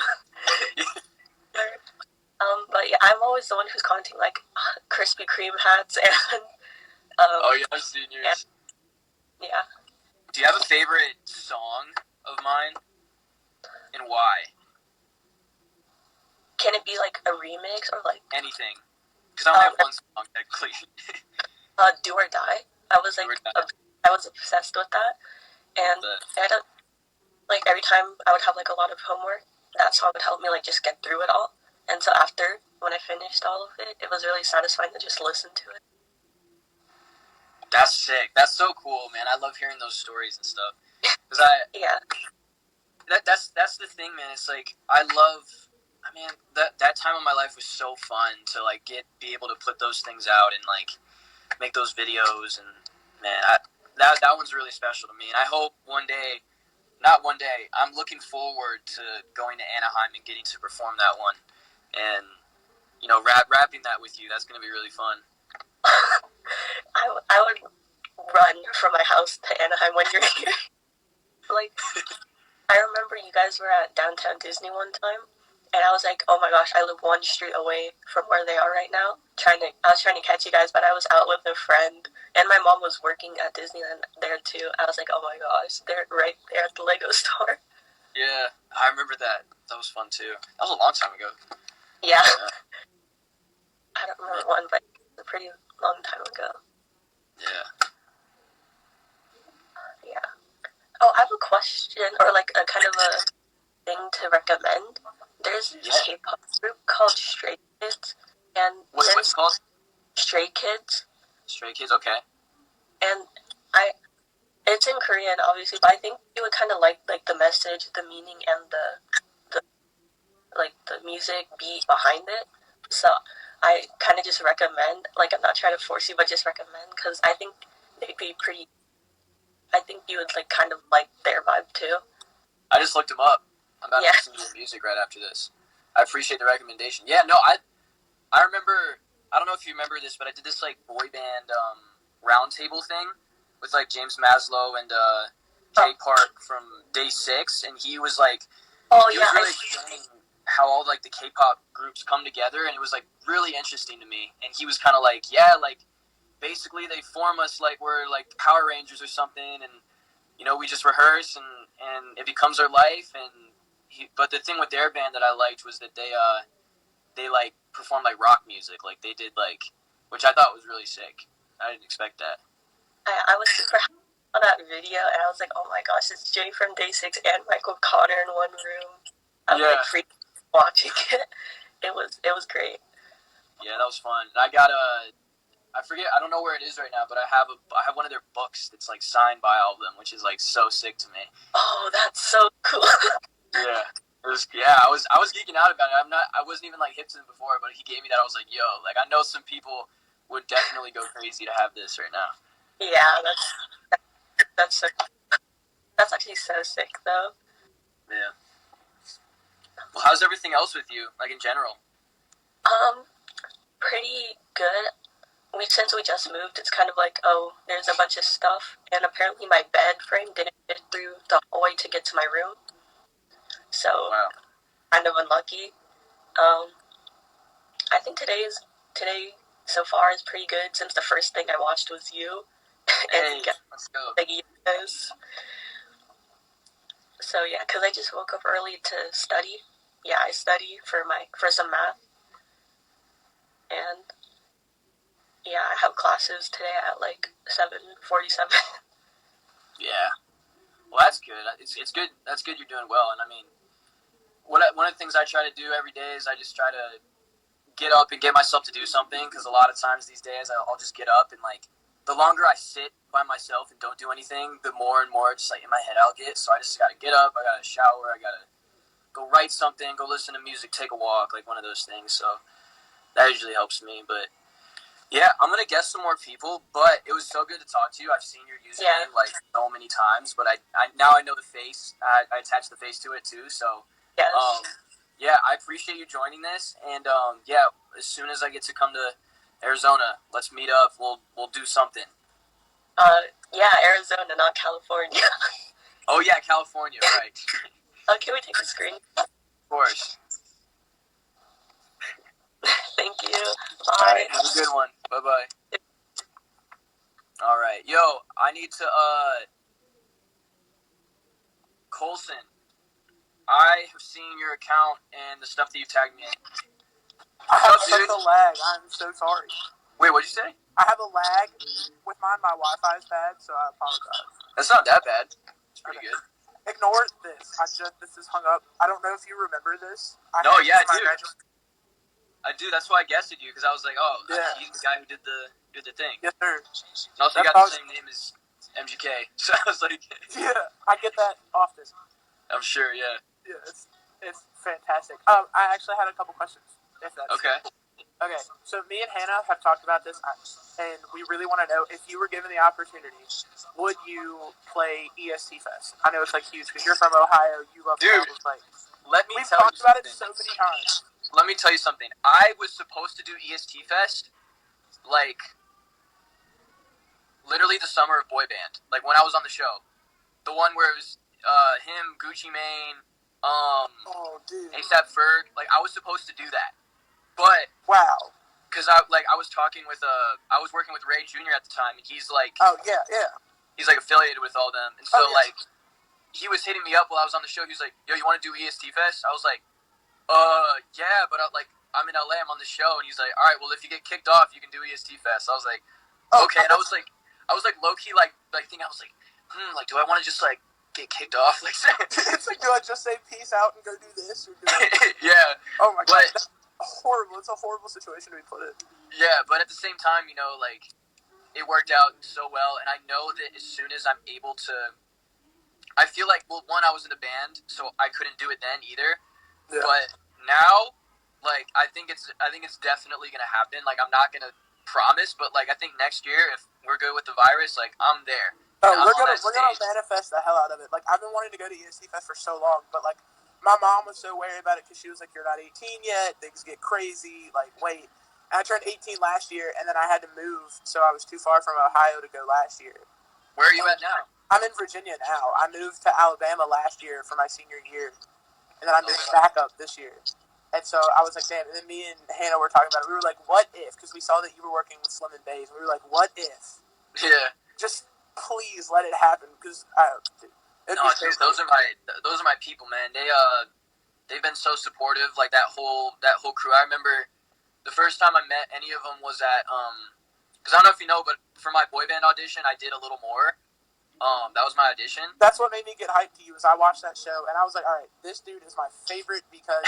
But yeah, I'm always the one who's commenting, like, Krispy Kreme hats and... oh, yeah, I've seen yours. Yeah. Do you have a favorite song of mine? And why? Can it be, like, a remix or, like... Anything. Because I only have one song, technically. Do or Die. I was obsessed with that, and like every time I would have like a lot of homework, that song would help me like just get through it all. And so after, when I finished all of it, it was really satisfying to just listen to it. That's sick. That's so cool, man. I love hearing those stories and stuff. Cause that's the thing, man. It's like that time of my life was so fun to like be able to put those things out and like make those videos, and man, that one's really special to me. And I hope I'm looking forward to going to Anaheim and getting to perform that one, and rapping that with you. That's gonna be really fun. I would run from my house to Anaheim when you're here. Like, I remember you guys were at Downtown Disney one time, and I was like, oh my gosh, I live one street away from where they are right now. I was trying to catch you guys, but I was out with a friend, and my mom was working at Disneyland there too. I was like, oh my gosh, they're right there at the Lego store. Yeah, I remember that. That was fun too. That was a long time ago. Yeah. I don't remember one, but it's a pretty long time ago. Yeah. Yeah. Oh, I have a question, or like a kind of a thing to recommend. There's this K-pop group called Stray Kids, and What's it called? Stray Kids. Stray Kids. Okay. And it's in Korean, obviously, but I think you would kind of like the message, the meaning, and the music beat behind it. So I kind of just recommend. Like, I'm not trying to force you, but just recommend because I think they'd be pretty. I think you would like kind of like their vibe too. I just looked them up. I'm about to listen to their music right after this. I appreciate the recommendation. Yeah, no, I remember. I don't know if you remember this, but I did this like boy band roundtable thing with like James Maslow and K Park from Day 6, and he was like, he was really explaining how all like the K-pop groups come together, and it was like really interesting to me. And he was kind of like, yeah, like basically they form us like we're like Power Rangers or something, and you know we just rehearse and it becomes our life. And but the thing with their band that I liked was that they like performed like rock music, like they did like, which I thought was really sick. I didn't expect that. I was super happy on that video, and I was like, oh my gosh, it's Jay from Day 6 and Michael Connor in one room. I was like freaking watching it. It was great. Yeah, that was fun. And I got I forget, I don't know where it is right now, but I have one of their books that's like signed by all of them, which is like so sick to me. Oh, that's so cool. Yeah. I was geeking out about it. I wasn't even like hip to them before, but he gave me that. I was like, yo, like I know some people would definitely go crazy to have this right now. Yeah, that's actually so sick though. Yeah. Well, how's everything else with you, like in general? Pretty good. Since we just moved, it's kind of like, oh, there's a bunch of stuff, and apparently my bed frame didn't fit through the hallway to get to my room. So, kind of unlucky. I think today so far is pretty good since the first thing I watched was you. Hey, let's go. Like, yes. So yeah, because I just woke up early to study. Yeah, I study for some math, and yeah, I have classes today at like 7:47. Yeah. Well, that's good. It's good. That's good. You're doing well. And I mean, one of the things I try to do every day is I just try to get up and get myself to do something, because a lot of times these days I'll just get up and like the longer I sit by myself and don't do anything, the more and more just like in my head I'll get. So I just gotta get up. I gotta shower. I gotta go write something. Go listen to music. Take a walk. Like one of those things. So that usually helps me. But yeah, I'm gonna guess some more people. But it was so good to talk to you. I've seen your username like so many times, but I now I know the face. I attached the face to it too. So Yes. Yeah, I appreciate you joining this, and yeah, as soon as I get to come to Arizona, let's meet up. We'll do something. Yeah, Arizona, not California. Oh yeah, California, right? Can we take a screen? Of course. Thank you. Bye. All right, have a good one. Bye bye. All right, yo, I need to Colson. I have seen your account and the stuff that you tagged me in. I have such a lag. I'm so sorry. Wait, what'd you say? I have a lag with mine. My Wi-Fi is bad, so I apologize. That's not that bad. It's pretty good. Ignore this. This is hung up. I don't know if you remember this. I do. I do. That's why I guessed you, because I was like, oh, yeah. He's the guy who did the thing. Yes, sir. And also, you got the same name as MGK. So I was like, yeah, I get that often. I'm sure. Yeah. Yeah, it's fantastic. I actually had a couple questions. If that's okay. Okay, so me and Hannah have talked about this, and we really want to know, if you were given the opportunity, would you play EST Fest? I know it's like huge because you're from Ohio. You love Dude, We've talked about it so many times. Let me tell you something. I was supposed to do EST Fest, like, literally the summer of Boy Band. Like, when I was on the show. The one where it was him, Gucci Mane, ASAP Ferg. Like, I was supposed to do that. But wow, because I was talking with I was working with Ray Jr. at the time, and he's like, he's like affiliated with all them, and so like he was hitting me up while I was on the show. He was like, yo, you want to do EST Fest? I was like, yeah, but I'm in LA, I'm on the show, and he's like, all right, well if you get kicked off, you can do EST Fest. I was like, okay, and I was like low key like thinking, I was like, like do I want to just like get kicked off. Like, it's like, do I just say peace out and go do this? Or do I... Yeah. Oh my god, that's horrible. It's a horrible situation to be put in. Yeah, but at the same time, you know, like, it worked out so well, and I know that as soon as I'm able to, I feel like, well, one, I was in a band, so I couldn't do it then either. Yeah. But now, like, I think it's definitely gonna happen. Like, I'm not gonna promise, but like, I think next year, if we're good with the virus, like, I'm there. Oh, we're gonna manifest the hell out of it. Like, I've been wanting to go to EST Fest for so long, but like, my mom was so worried about it because she was like, "You're not 18 yet. Things get crazy. Like, wait." And I turned 18 last year, and then I had to move, so I was too far from Ohio to go last year. Where are you at now? I'm in Virginia now. I moved to Alabama last year for my senior year, and then I moved back up this year. And so I was like, damn. And then me and Hannah were talking about it. We were like, what if? Because we saw that you were working with Slim and Bays. We were like, what if? Yeah. Just please let it happen. Because those are my people, man. They've been so supportive. Like that whole crew. I remember the first time I met any of them was at because I don't know if you know, but for my boy band audition, I did a little more. That was my audition. That's what made me get hyped to you. Is I watched that show and I was like, all right, this dude is my favorite because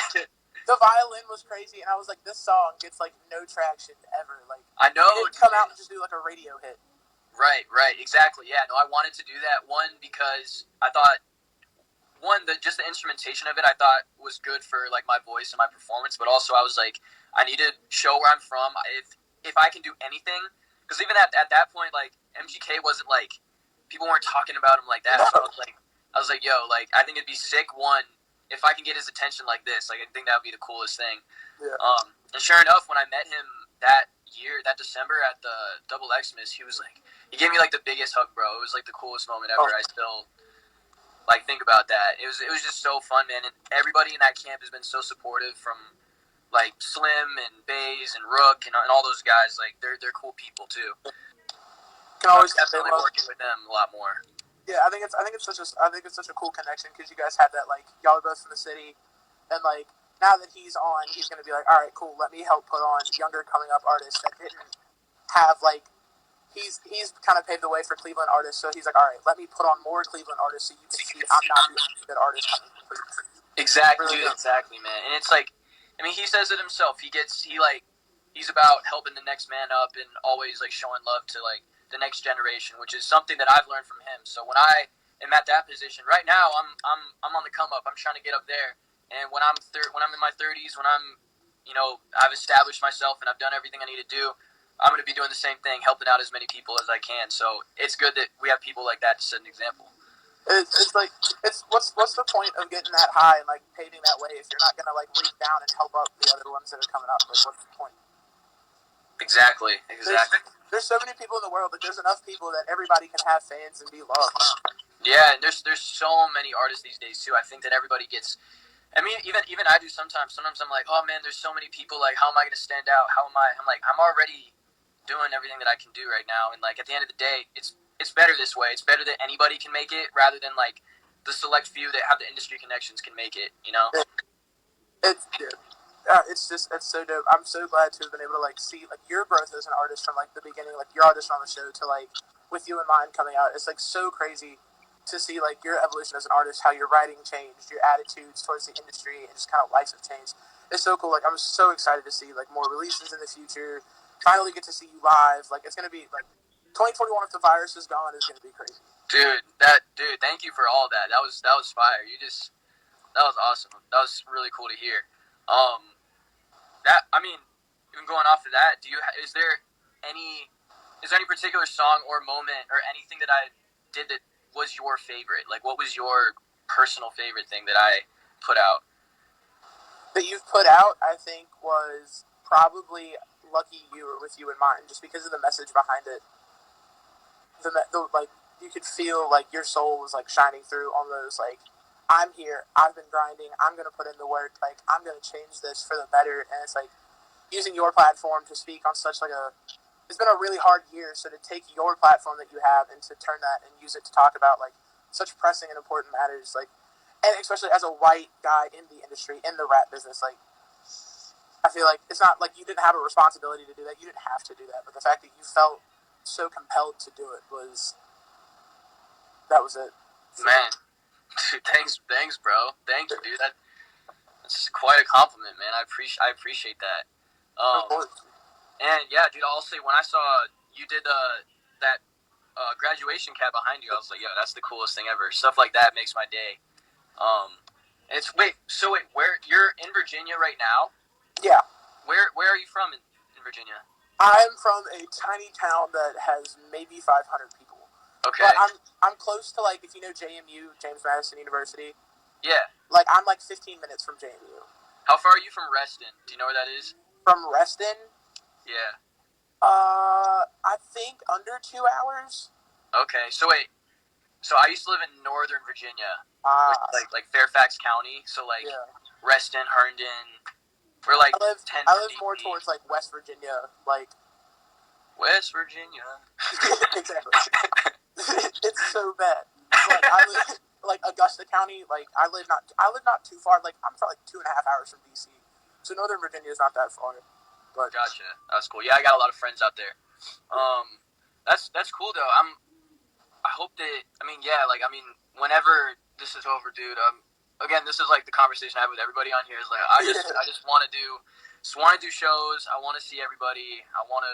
the violin was crazy, and I was like, this song gets like no traction ever. Like, I know, it didn't come out and just do like a radio hit. Right, exactly. Yeah, no, I wanted to do that one because I thought just the instrumentation of it I thought was good for like my voice and my performance, but also I was like, I need to show where I'm from. If I can do anything, because even at that point, like MGK wasn't like people weren't talking about him like that. No. So I was like, yo, like I think it'd be sick. One, if I can get his attention like this, like I think that would be the coolest thing. Yeah. And sure enough, when I met him that December at the Double Xmas, he gave me like the biggest hug, bro. It was like the coolest moment ever. I still like think about that. It was just so fun, man. And everybody in that camp has been so supportive, from like Slim and Bays and Rook and all those guys. Like they're cool people too. Can always definitely working with them a lot more. Yeah, I think it's such a cool connection because you guys had that, like, y'all are both from the city, and like now that he's on, he's gonna be like, all right, cool, let me help put on younger coming up artists that didn't have like he's kind of paved the way for Cleveland artists, so he's like, all right, let me put on more Cleveland artists so you can see I'm not the only good artist coming from Cleveland. Exactly, really, exactly, man. And it's like, I mean, he says it himself. He's about helping the next man up and always like showing love to like the next generation, which is something that I've learned from him. So when I am at that position right now, I'm on the come up. I'm trying to get up there. And when I'm in my 30s, when I've established myself and I've done everything I need to do, I'm going to be doing the same thing, helping out as many people as I can. So it's good that we have people like that to set an example. It's like what's the point of getting that high and like paving that way if you're not going to like reach down and help up the other ones that are coming up? Like, what's the point? Exactly. There's so many people in the world, but there's enough people that everybody can have fans and be loved. Yeah, and there's so many artists these days too. I think that everybody gets. I mean, even I do sometimes. Sometimes I'm like, oh man, there's so many people. Like, how am I going to stand out? How am I? I'm like, I'm already doing everything that I can do right now. And like at the end of the day, it's better this way. It's better that anybody can make it rather than like the select few that have the industry connections can make it. You know. It's so dope. I'm so glad to have been able to like see like your growth as an artist from like the beginning, like your audition on the show to like with you in mind coming out. It's like so crazy to see like your evolution as an artist, how your writing changed, your attitudes towards the industry, and just kind of life have changed. It's so cool. Like I'm so excited to see like more releases in the future. Finally get to see you live. Like it's gonna be like 2021 if the virus is gone is gonna be crazy. Dude, thank you for all that. That was fire. That was awesome. That was really cool to hear. Even going off of that, is there any particular song or moment or anything that I did that was your favorite? Like, what was your personal favorite thing that I put out? That you've put out, I think, was probably Lucky You or With You in Mind, just because of the message behind it. Like, you could feel like your soul was like shining through on those, like, I'm here, I've been grinding, I'm going to put in the work, like, I'm going to change this for the better, and it's like, using your platform to speak on such like it's been a really hard year, so to take your platform that you have and to turn that and use it to talk about like such pressing and important matters, like, and especially as a white guy in the industry, in the rap business, like, I feel like it's not like you didn't have a responsibility to do that, you didn't have to do that, but the fact that you felt so compelled to do it was it. Man, Dude, thanks, bro. Thank you, dude. That's quite a compliment, man. I appreciate that. Of course. And yeah, dude, I'll say when I saw you did that graduation cap behind you, I was like, yo, that's the coolest thing ever. Stuff like that makes my day. Where you're in Virginia right now? Yeah. Where are you from in Virginia? I'm from a tiny town that has maybe 500 people. Okay. But I'm close to, like, if you know JMU, James Madison University. Yeah. Like, I'm like 15 minutes from JMU. How far are you from Reston? Do you know where that is? From Reston? Yeah. I think under 2 hours. Okay. So wait. So I used to live in Northern Virginia, which is like Fairfax County. So like Reston, Herndon. We're like I live more towards like West Virginia, like West Virginia. Exactly. It's so bad. Like I live like Augusta County. Like I live not too far. Like I'm probably 2.5 hours from DC. So Northern Virginia is not that far. But Gotcha. That's cool. Yeah, I got a lot of friends out there. That's cool though. I hope that. Whenever this is over, dude. Again, this is like the conversation I have with everybody on here. Is like I just want to do shows. I want to see everybody. I want to.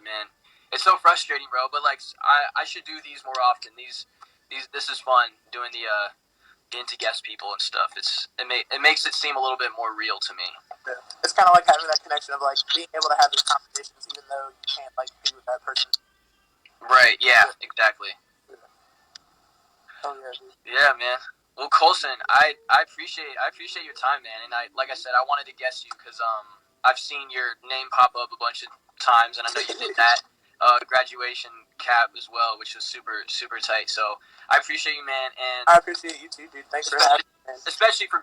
Man, it's so frustrating, bro. But like, I should do these more often. This is fun doing the getting to guest people and stuff. It makes it seem a little bit more real to me. yeah. It's kind of like having that connection of like being able to have these conversations even though you can't like be with that person. Right. Yeah. Exactly. Oh yeah, dude. Yeah, man. Well, Colson, I appreciate your time, man. And like I said, I wanted to guest you because I've seen your name pop up a bunch of times, and I know you did that graduation cap as well, which was super super tight. So I appreciate you, man. And I appreciate you too, dude. Thanks for having me, man. especially for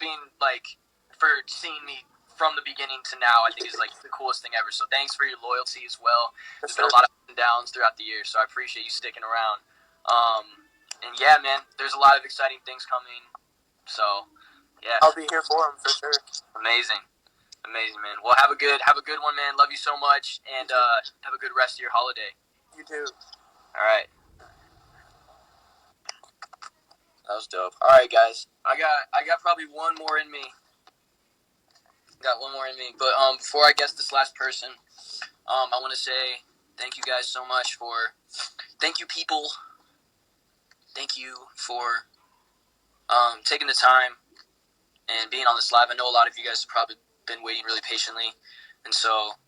seeing me from the beginning to now. I think is like the coolest thing ever. So thanks for your loyalty as well. There's been a lot of ups and downs throughout the year, so I appreciate you sticking around. And yeah, man, there's a lot of exciting things coming. So, yeah. I'll be here for them for sure. Amazing, man. Well, have a good one, man. Love you so much, and have a good rest of your holiday. You too. All right. That was dope. All right, guys. I got probably one more in me. But before I guess this last person, I want to say thank you guys so much thank you people. Thank you for taking the time and being on this live. I know a lot of you guys have probably been waiting really patiently, and so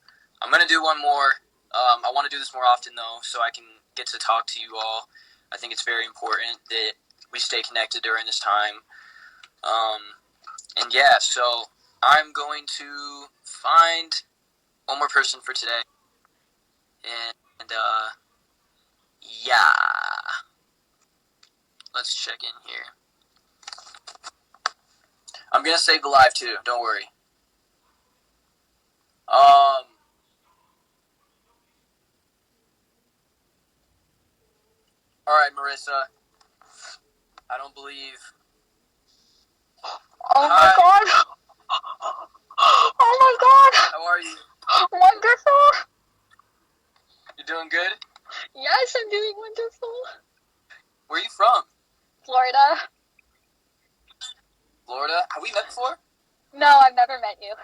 I'm gonna do one more. I want to do this more often though, so I can get to talk to you all. I think it's very important that we stay connected during this time. And yeah, so I'm going to find one more person for today, and yeah, let's check in here. I'm gonna save the live too. Don't worry. All right, Marissa. I don't believe. Oh my god! Oh my god! How are you? Wonderful! You doing good? Yes, I'm doing wonderful. Where are you from? Florida. Florida? Have we met before? No, I've never met you.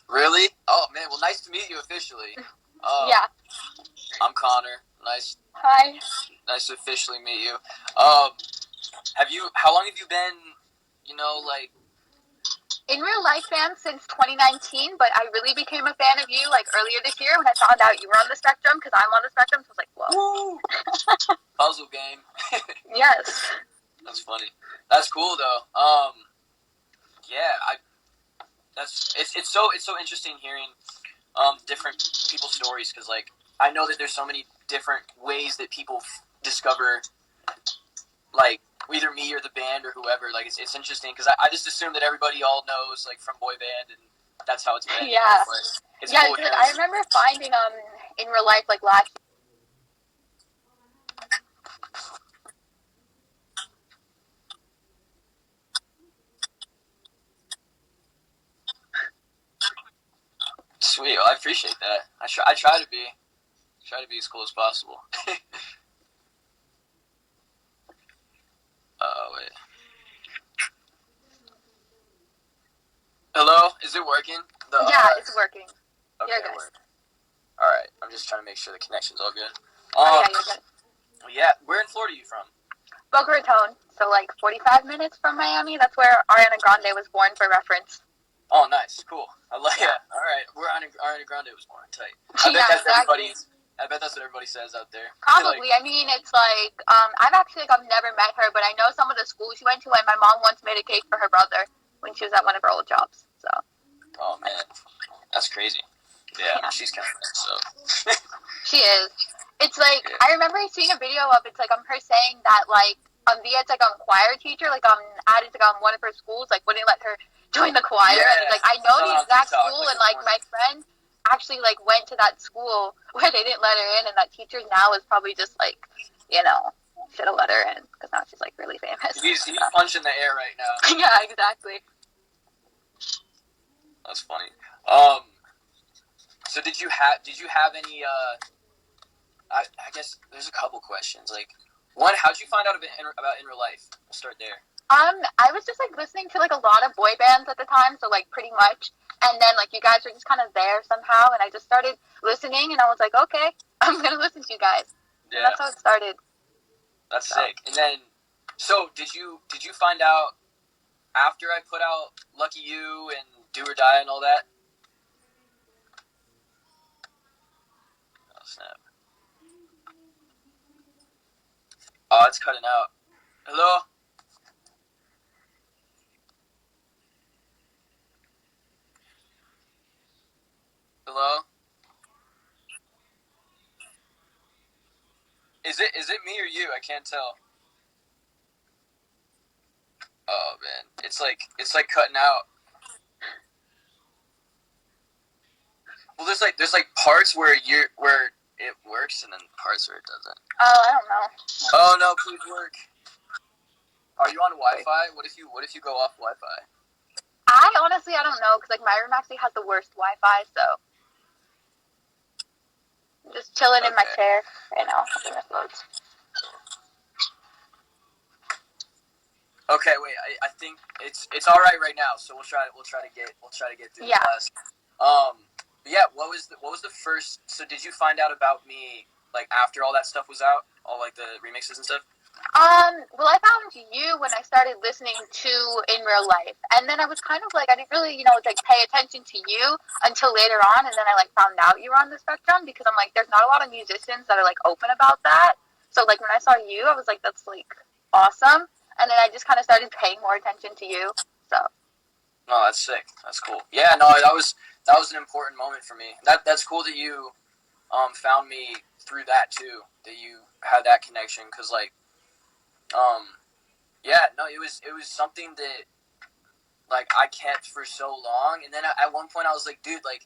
Really? Oh man, well nice to meet you officially. Yeah. I'm Connor. Nice Hi. to officially meet you. How long have you been, like In real life fan since 2019, but I really became a fan of you like earlier this year when I found out you were on the spectrum because I'm on the spectrum, so I was like, whoa. woo, puzzle game. Yes. That's funny. That's cool though. Yeah, it's so interesting hearing different people's stories because like I know that there's so many different ways that people discover like either me or the band or whoever. Like it's interesting because I just assume that everybody all knows like from boy band and that's how it's been. Yeah. It's Yeah, cool dude, I remember finding in real life like last. Sweet. Well, I appreciate that. I try to be as cool as possible. Oh wait. Hello? Is it working? Yeah, it's working. Okay, You're good. All right. I'm just trying to make sure the connection's all good. Oh, yeah, you're good. Yeah. Where in Florida are you from? Boca Raton, so like 45 minutes from Miami. That's where Ariana Grande was born, for reference. Oh, nice. Cool. I like it. All right. Where Ariana Grande was born. Tight. I bet Yeah, that's exactly. I bet that's what everybody says out there. Probably. I mean, it's like, I've never met her, but I know some of the schools she went to, and my mom once made a cake for her brother when she was at one of her old jobs, so. Oh, man. That's crazy. Yeah. She's kind of so. She is. It's like, I remember seeing a video of it's like her saying that like Viet's like choir teacher, like added to one of her schools, like wouldn't let her join the choir. Yeah. And it's like I know the exact TikTok, school, and like my friend actually like went to that school where they didn't let her in, and that teacher now is probably just like, should have let her in because now she's like really famous. He's punching the air right now. Yeah, exactly. That's funny. So did you have any I guess there's a couple questions. Like, one, how'd you find out about In Real Life? We'll start there. I was just like listening to like a lot of boy bands at the time, so like pretty much. And then like you guys were just kind of there somehow, and I just started listening, and I was like, okay, I'm gonna listen to you guys. Yeah. And that's how it started. That's sick. And then, so did you find out after I put out Lucky You and Do or Die and all that? Oh snap. Oh, it's cutting out. Hello? Hello? Is it me or you? I can't tell. Oh man, it's like cutting out. Well, there's like parts where it works and then parts where it doesn't. Oh, I don't know. Oh no, please work. Are you on Wi-Fi? What if you go off Wi-Fi? I don't know, because like my room actually has the worst Wi-Fi, so I'm just chilling in my chair right now. Okay, wait. I think it's all right now. So we'll try to get through the class. But yeah. What was the first? So did you find out about me like after all that stuff was out, all like the remixes and stuff? Well, I found you when I started listening to In Real Life, and then I was kind of like I didn't really like pay attention to you until later on, and then I like found out you were on the spectrum because I'm like there's not a lot of musicians that are like open about that. So like when I saw you, I was like that's like awesome. And then I just kind of started paying more attention to you. So. No, that's sick. That's cool. Yeah, no, that was an important moment for me. That's cool that you found me through that too. That you had that connection, because like yeah, no, it was something that like I kept for so long, and then at one point I was like, dude, like,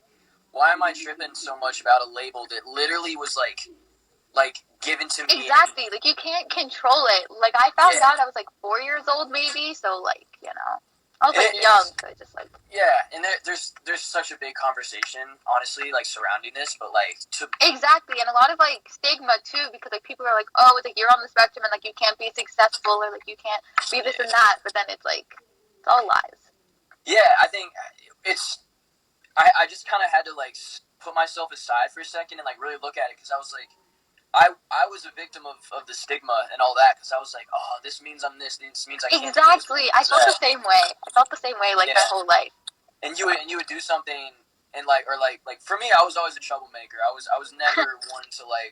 why am I tripping so much about a label that literally was like given to me? Exactly. Like you can't control it. Like I found out I was like 4 years old maybe, so like I was like young, so I just like and there's such a big conversation honestly like surrounding this, but like exactly, and a lot of like stigma too, because like people are like, oh, it's like you're on the spectrum and like you can't be successful or like you can't be this and that, but then it's like it's all lies. Yeah, I think I just kind of had to like put myself aside for a second and like really look at it, because I was like, I was a victim of the stigma and all that, because I was like, oh, this means I'm this means I can't. Exactly, I felt the same way. Like my whole life. And you would do something and like for me, I was always a troublemaker. I was never one to like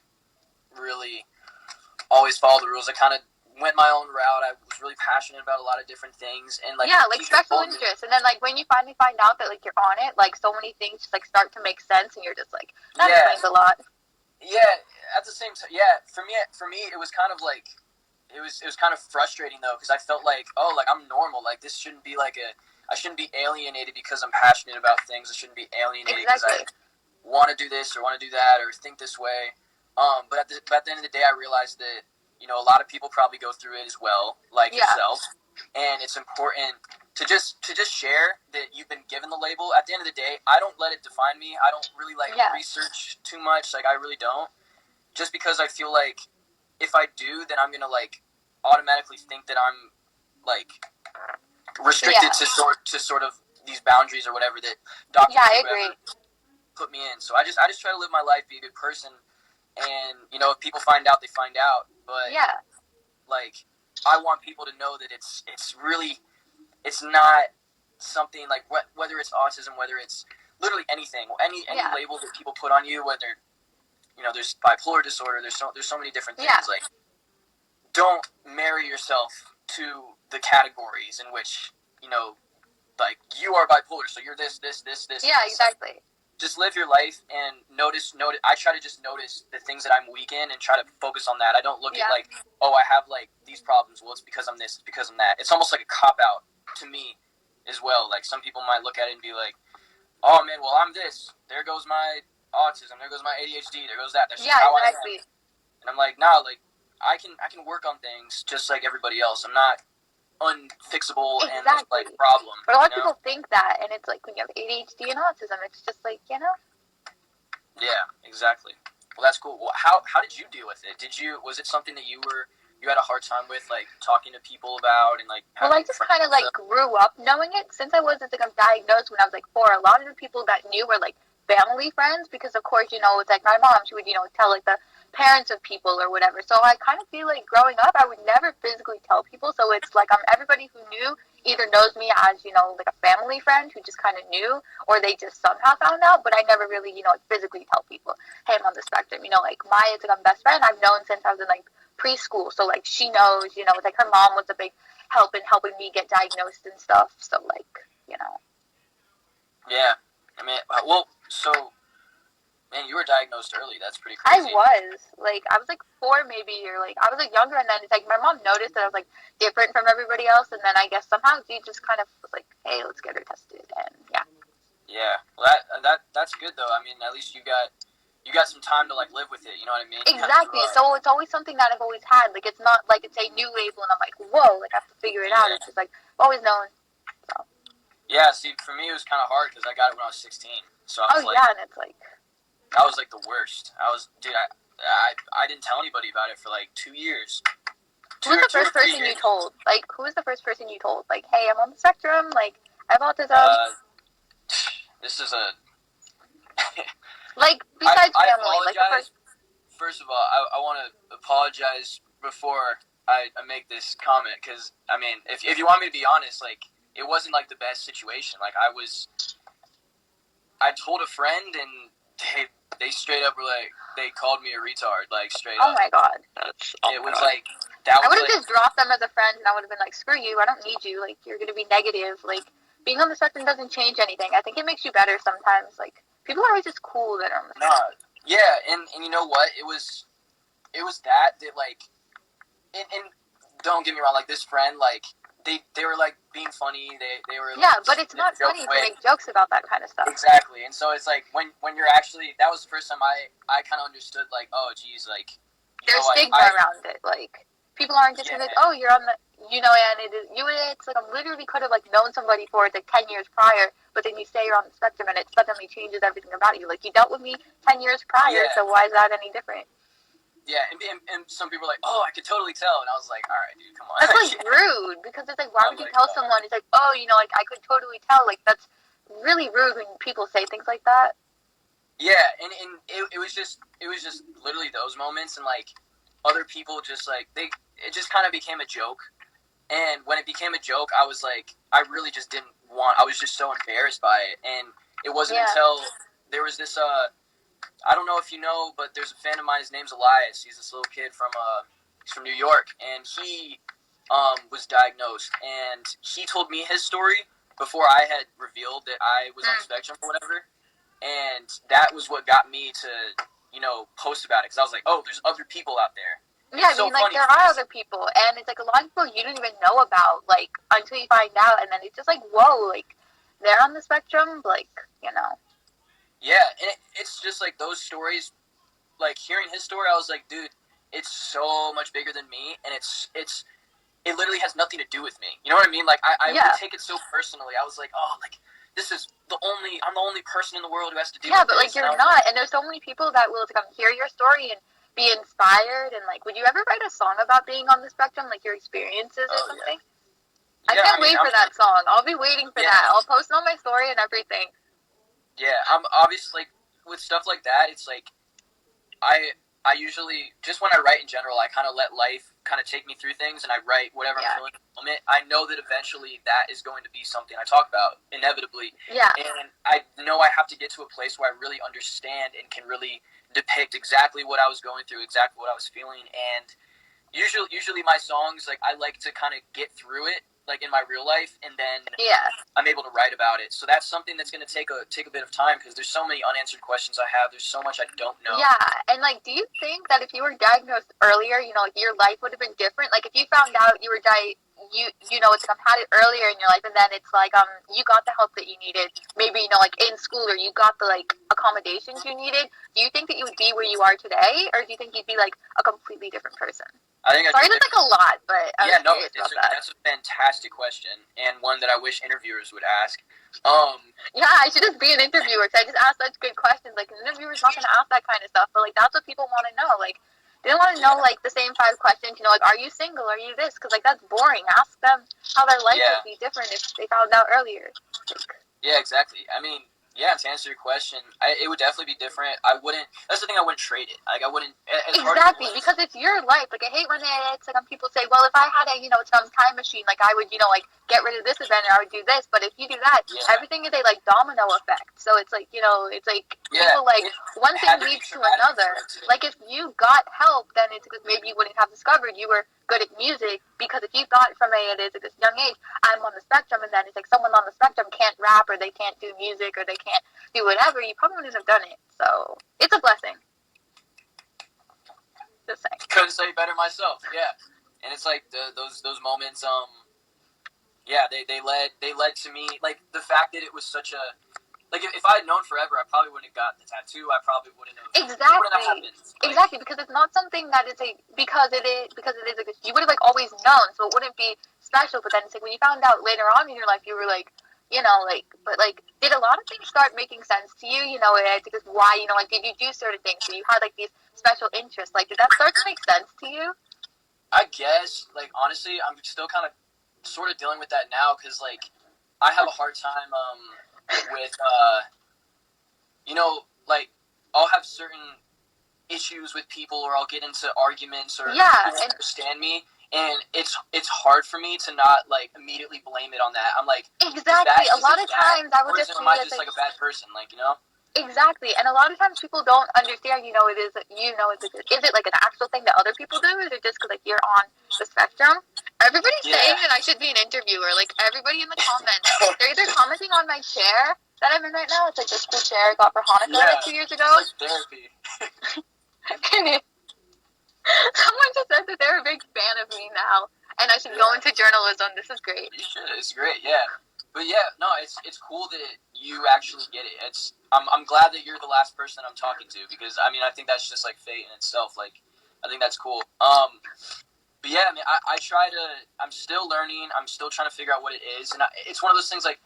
really always follow the rules. I kind of went my own route. I was really passionate about a lot of different things, and like like special interests. And then like when you finally find out that like you're on it, like so many things just like start to make sense, and you're just like that explains a lot. Yeah, at the same time, for me, it was kind of like it was kind of frustrating though, because I felt like, oh, like I'm normal. Like this shouldn't be like I shouldn't be alienated because I'm passionate about things. I shouldn't be alienated because I want to do this or want to do that or think this way. But at the end of the day, I realized that a lot of people probably go through it as well, like yourself, and it's important to just share that you've been given the label. At the end of the day, I don't let it define me. I don't really research too much. Like I really don't, just because I feel like if I do, then I'm gonna like automatically think that I'm like restricted to sort of these boundaries or whatever that doctors Yeah, I or whoever agree. put me in. So I just try to live my life, be a good person, and if people find out, they find out. But Yeah, like, I want people to know that it's really, it's not something like whether it's autism, whether it's literally anything, any Yeah. label that people put on you, whether there's bipolar disorder, there's so many different things. Yeah. Like, don't marry yourself to the categories in which like, you are bipolar, so you're this. Yeah, exactly. Just live your life and notice. I try to just notice the things that I'm weak in and try to focus on that. I don't look at like, oh, I have like these problems. Well, it's because I'm this. It's because I'm that. It's almost like a cop out to me as well. Like, some people might look at it and be like, oh man, well, I'm this. There goes my autism. There goes my ADHD. There goes that. That's just how exactly. I am. And I'm like, nah, like, I can work on things just like everybody else. I'm not unfixable and just like problem. But a lot of people think that, and it's like, when you have ADHD and autism, it's just like, Yeah, exactly. Well, that's cool. Well, how did you deal with it? Was it something that you had a hard time with, like, talking to people about, and like? Well, I just kind of like grew up knowing it. Since I was like, I'm diagnosed when I was like 4. A lot of the people that knew were like family friends, because of course, it's like my mom, she would tell like the parents of people or whatever. So I kind of feel like growing up, I would never physically tell people. So it's like, everybody who knew either knows me as like a family friend who just kind of knew, or they just somehow found out. But I never really like physically tell people, hey, I'm on the spectrum. Like Maya's like my best friend. I've known since I was in like preschool. So like she knows. It's like her mom was a big help in helping me get diagnosed and stuff. So like Yeah, I mean, well, so, man, you were diagnosed early. That's pretty I crazy. was like 4 maybe, or like I was like younger, and then it's like my mom noticed that I was like different from everybody else, and then I guess somehow she just kind of was like, hey, let's get her tested, and yeah. Yeah, well, that's good though. I mean, at least you got some time to like live with it. You know what I mean? Exactly. So it's always something that I've always had. Like, it's not like it's a new label, and I'm like, whoa, like I have to figure it out. It's just like I've always known. So. Yeah. See, for me, it was kind of hard because I got it when I was 16. So I was and it's like. I was like the worst. Dude, I didn't tell anybody about it for like 2 years. Who was the first person you told? Like, who was the first person you told? Like, hey, I'm on the spectrum. Like, I have autism. This is a. Like, besides I family, apologize. like the first. First of all, I want to apologize before I make this comment, because I mean, if you want me to be honest, like, it wasn't like the best situation. Like, I told a friend, and they straight up were like, they called me a retard, like, straight up. Oh my god. It was like, that was I would have like, just dropped them as a friend, and I would have been like, screw you, I don't need you. Like, you're gonna be negative. Like, being on the spectrum doesn't change anything. I think it makes you better sometimes. Like, people are always just cool that are on the spectrum. Yeah, and you know what? It was that like, and don't get me wrong, like, this friend, like, they were like being funny. They were like, but it's not funny to make jokes about that kind of stuff. Exactly, and so it's like when you're actually, that was the first time I kind of understood, like, oh geez, like, there's stigma around it. Like, people aren't just like, oh, you're on the, and it's like, I literally could have like known somebody for like 10 years prior, but then you say you're on the spectrum, and it suddenly changes everything about you. Like, you dealt with me 10 years prior, so why is that any different? Yeah, and some people are like, oh, I could totally tell, and I was like, all right, dude, come on. That's like rude, because it's like, why would you tell someone? It's like, oh, like, I could totally tell. Like, that's really rude when people say things like that. Yeah, and it was just literally those moments, and like, other people just like, it just kind of became a joke. And when it became a joke, I was like, I really just didn't want, I was just so embarrassed by it. And it wasn't until there was this, I don't know if you know, but there's a fan of mine, his name's Elias. He's this little kid from New York, and he was diagnosed. And he told me his story before I had revealed that I was on the spectrum or whatever. And that was what got me to, post about it. Because I was like, oh, there's other people out there. Yeah, I mean, like, there are other people, and it's like a lot of people you don't even know about, like, until you find out, and then it's just like, whoa, like, they're on the spectrum, like, Yeah, and it's just like those stories, like, hearing his story, I was like, dude, it's so much bigger than me, and it literally has nothing to do with me. You know what I mean? Like, I would take it so personally. I was like, oh, like, I'm the only person in the world who has to deal with this. Yeah, but, like, you're not, and there's so many people that will come hear your story and be inspired, and like, would you ever write a song about being on the spectrum, like your experiences or something? I Yeah, can't I mean, wait for that song. I'll be waiting for Yeah. that. I'll post it on my story and everything. Yeah, I'm obviously like with stuff like that. It's like I usually just when I write in general, I kind of let life kind of take me through things, and I write whatever Yeah. I'm feeling at the moment. I know that eventually that is going to be something I talk about inevitably, Yeah. and I know I have to get to a place where I really understand and can really depict exactly what I was going through, exactly what I was feeling, and usually my songs, like, I like to kind of get through it, like, in my real life, and then Yeah. I'm able to write about it. So that's something that's going to take a bit of time, because there's so many unanswered questions I have. There's so much I don't know. Yeah, and like, do you think that if you were diagnosed earlier, you know, like your life would have been different? Like, if you found out you were you know, it's like had it earlier in your life, and then it's like you got the help that you needed, maybe, you know, like in school, or you got the like accommodations you needed. Do you think that you would be where you are today, or do you think you'd be like a completely different person? I think Sorry, that's like a lot, but I was curious about that. That's a fantastic question, and one that I wish interviewers would ask. Yeah, I should just be an interviewer, because I just ask such good questions. Like, an interviewer's not going to ask that kind of stuff, but like that's what people want to know. Like, they don't want to know like the same 5 questions. You know, like, are you single? Are you this? Because like that's boring. Ask them how their life would be different if they found out earlier. Yeah, exactly. I mean, yeah, to answer your question, it would definitely be different. That's the thing, I wouldn't trade it. Like, I wouldn't. Exactly, because it's your life. Like, I hate when it's like people say, well, if I had a, you know, some time machine, like I would, you know, like get rid of this event or I would do this. But if you do that, everything is a like domino effect. So it's like, you know, it's like people like one thing leads to another. Like, if you got help, then it's because maybe you wouldn't have discovered you were good at music, because if you thought from this young age, I'm on the spectrum, and then it's like someone on the spectrum can't rap, or they can't do music, or they can't do whatever, you probably wouldn't have done it. So it's a blessing. Just saying. Couldn't say it better myself. Yeah, and it's like those moments. Yeah, they led to me, like, the fact that it was such a, like, if I had known forever, I probably wouldn't have got the tattoo. I probably wouldn't have. Exactly, because it's not something that is because it is like, you would have like always known, so it wouldn't be special. But then it's like when you found out later on in your life, you were like, you know, like, but like, did a lot of things start making sense to you? You know, I think it's why, you know, like, did you do certain things? So you had like these special interests. Like, did that start to make sense to you? I guess, like, honestly, I'm still kind of sort of dealing with that now, because like I have a hard time with you know, like, I'll have certain issues with people, or I'll get into arguments, or people don't understand me, and it's hard for me to not like immediately blame it on that. I'm like, exactly. A lot of times I would just am I just like a bad person, like, you know? Exactly, and a lot of times people don't understand. You know, is it like an actual thing that other people do? Is it just because like you're on the spectrum? Everybody's saying that I should be an interviewer. Like, everybody in the comments, they're either commenting on my chair that I'm in right now. It's like this cool chair I got for Hanukkah like 2 years ago. It's like therapy. Someone just said that they're a big fan of me now, and I should go into journalism. This is great. You should. It's great. Yeah. But yeah, no, it's cool that you actually get it. I'm glad that you're the last person I'm talking to, because I mean, I think that's just like fate in itself. Like, I think that's cool. But yeah, I mean, I'm still learning. I'm still trying to figure out what it is, and it's one of those things. Like,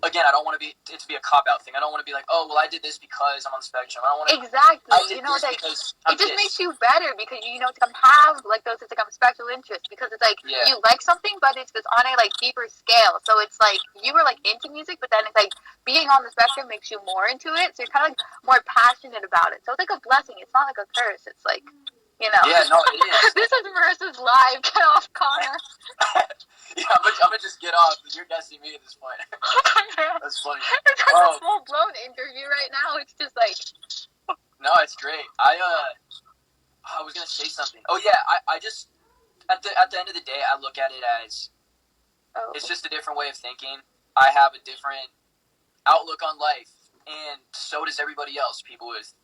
again, I don't want it to be a cop out thing. I don't want to be like, oh, well, I did this because I'm on the spectrum. I don't want to. Exactly. You know, like, it just makes you better, because you know, to have like those, it's like special interest, because it's like you like something, but it's just on a like deeper scale. So it's like you were like into music, but then it's like being on the spectrum makes you more into it. So you're kind of like more passionate about it. So it's like a blessing. It's not like a curse. It's like, you know. Yeah, no, it is. This is Marissa's live. Get off, Connor. Yeah, I'm gonna just get off. You're guessing me at this point. That's funny. It's like a full blown interview right now. It's just like. No, it's great. I was gonna say something. Oh yeah, I just at the end of the day, I look at it as it's just a different way of thinking. I have a different outlook on life, and so does everybody else. People with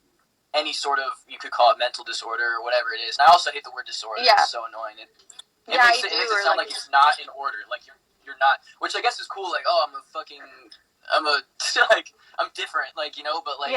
any sort of, you could call it mental disorder or whatever it is. And I also hate the word disorder. Yeah. It's so annoying. It makes it sound like it's not in order. Like you're not, which I guess is cool. Like, oh, I'm different. Like, you know, but like,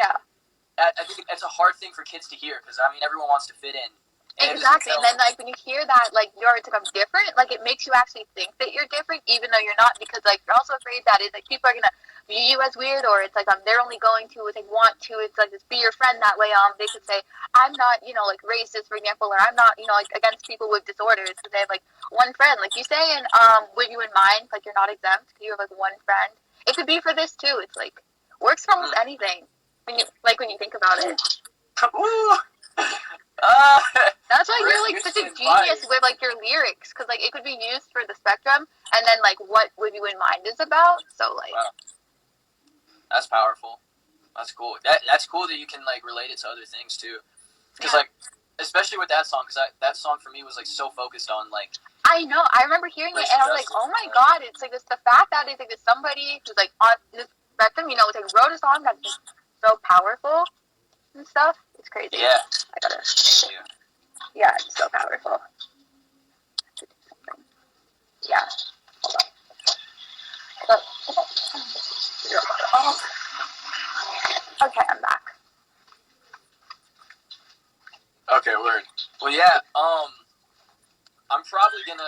I think it's a hard thing for kids to hear, because I mean, everyone wants to fit in, Exactly, and then like when you hear that like you're different, like it makes you actually think that you're different, even though you're not, because like you're also afraid that it's like people are gonna view you as weird, or it's like they're only going to want to it's like just be your friend that way. They could say I'm not like racist, for example, or I'm not like against people with disorders because they have like one friend, like you say, and would you in mind like you're not exempt because you have like one friend. It could be for this too. It's like works for almost anything when you think about it. Ooh. That's why you're like such a genius with like your lyrics, because like it could be used for the spectrum, and then like what Would You in Mind is about. So like, wow. That's powerful. That's cool. That's cool that you can like relate it to other things too, because like especially with that song, because that song for me was like so focused on like. I know. I remember hearing it, and I was like, oh my god! It's like the fact that it's like somebody who's like on this spectrum, it's like wrote a song that's just so powerful and stuff. It's crazy. Yeah. I gotta. Yeah, it's so powerful. Yeah. Hold on. Oh. Okay, I'm back. Okay, word. Well, yeah. I'm probably gonna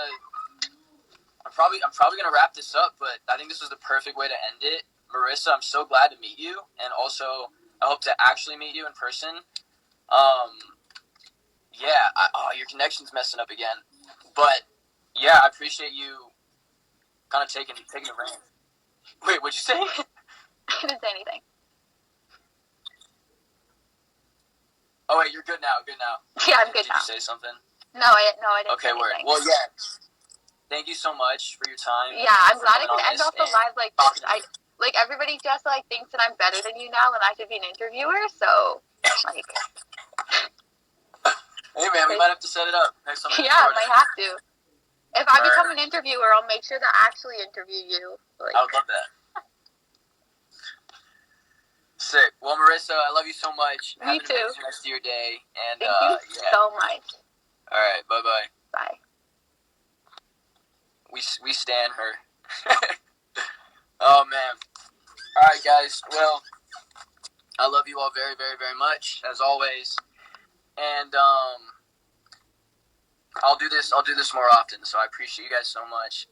wrap this up, but I think this was the perfect way to end it. Marissa, I'm so glad to meet you, and also I hope to actually meet you in person. Yeah, your connection's messing up again. But, yeah, I appreciate you kind of taking the reins. Wait, what'd you say? I didn't say anything. Oh, wait, you're good now. Yeah, I'm good now. Did you say something? No, I didn't Okay, say word. anything. Well, yeah. Thank you so much for your time. Yeah, I'm glad I could end off the live like this. Like, everybody just like thinks that I'm better than you now and I should be an interviewer, so, like... Hey, man, we might have to set it up next time. Yeah, I might have to. If I become an interviewer, I'll make sure to actually interview you. Like, I would love that. Sick. Well, Marissa, I love you so much. Me Have an too. amazing rest of your day. And, thank you so much. All right, bye-bye. Bye. We stan her. Oh, man. All right, guys. Well, I love you all very, very, very much, as always. And I'll do this more often, so I appreciate you guys so much.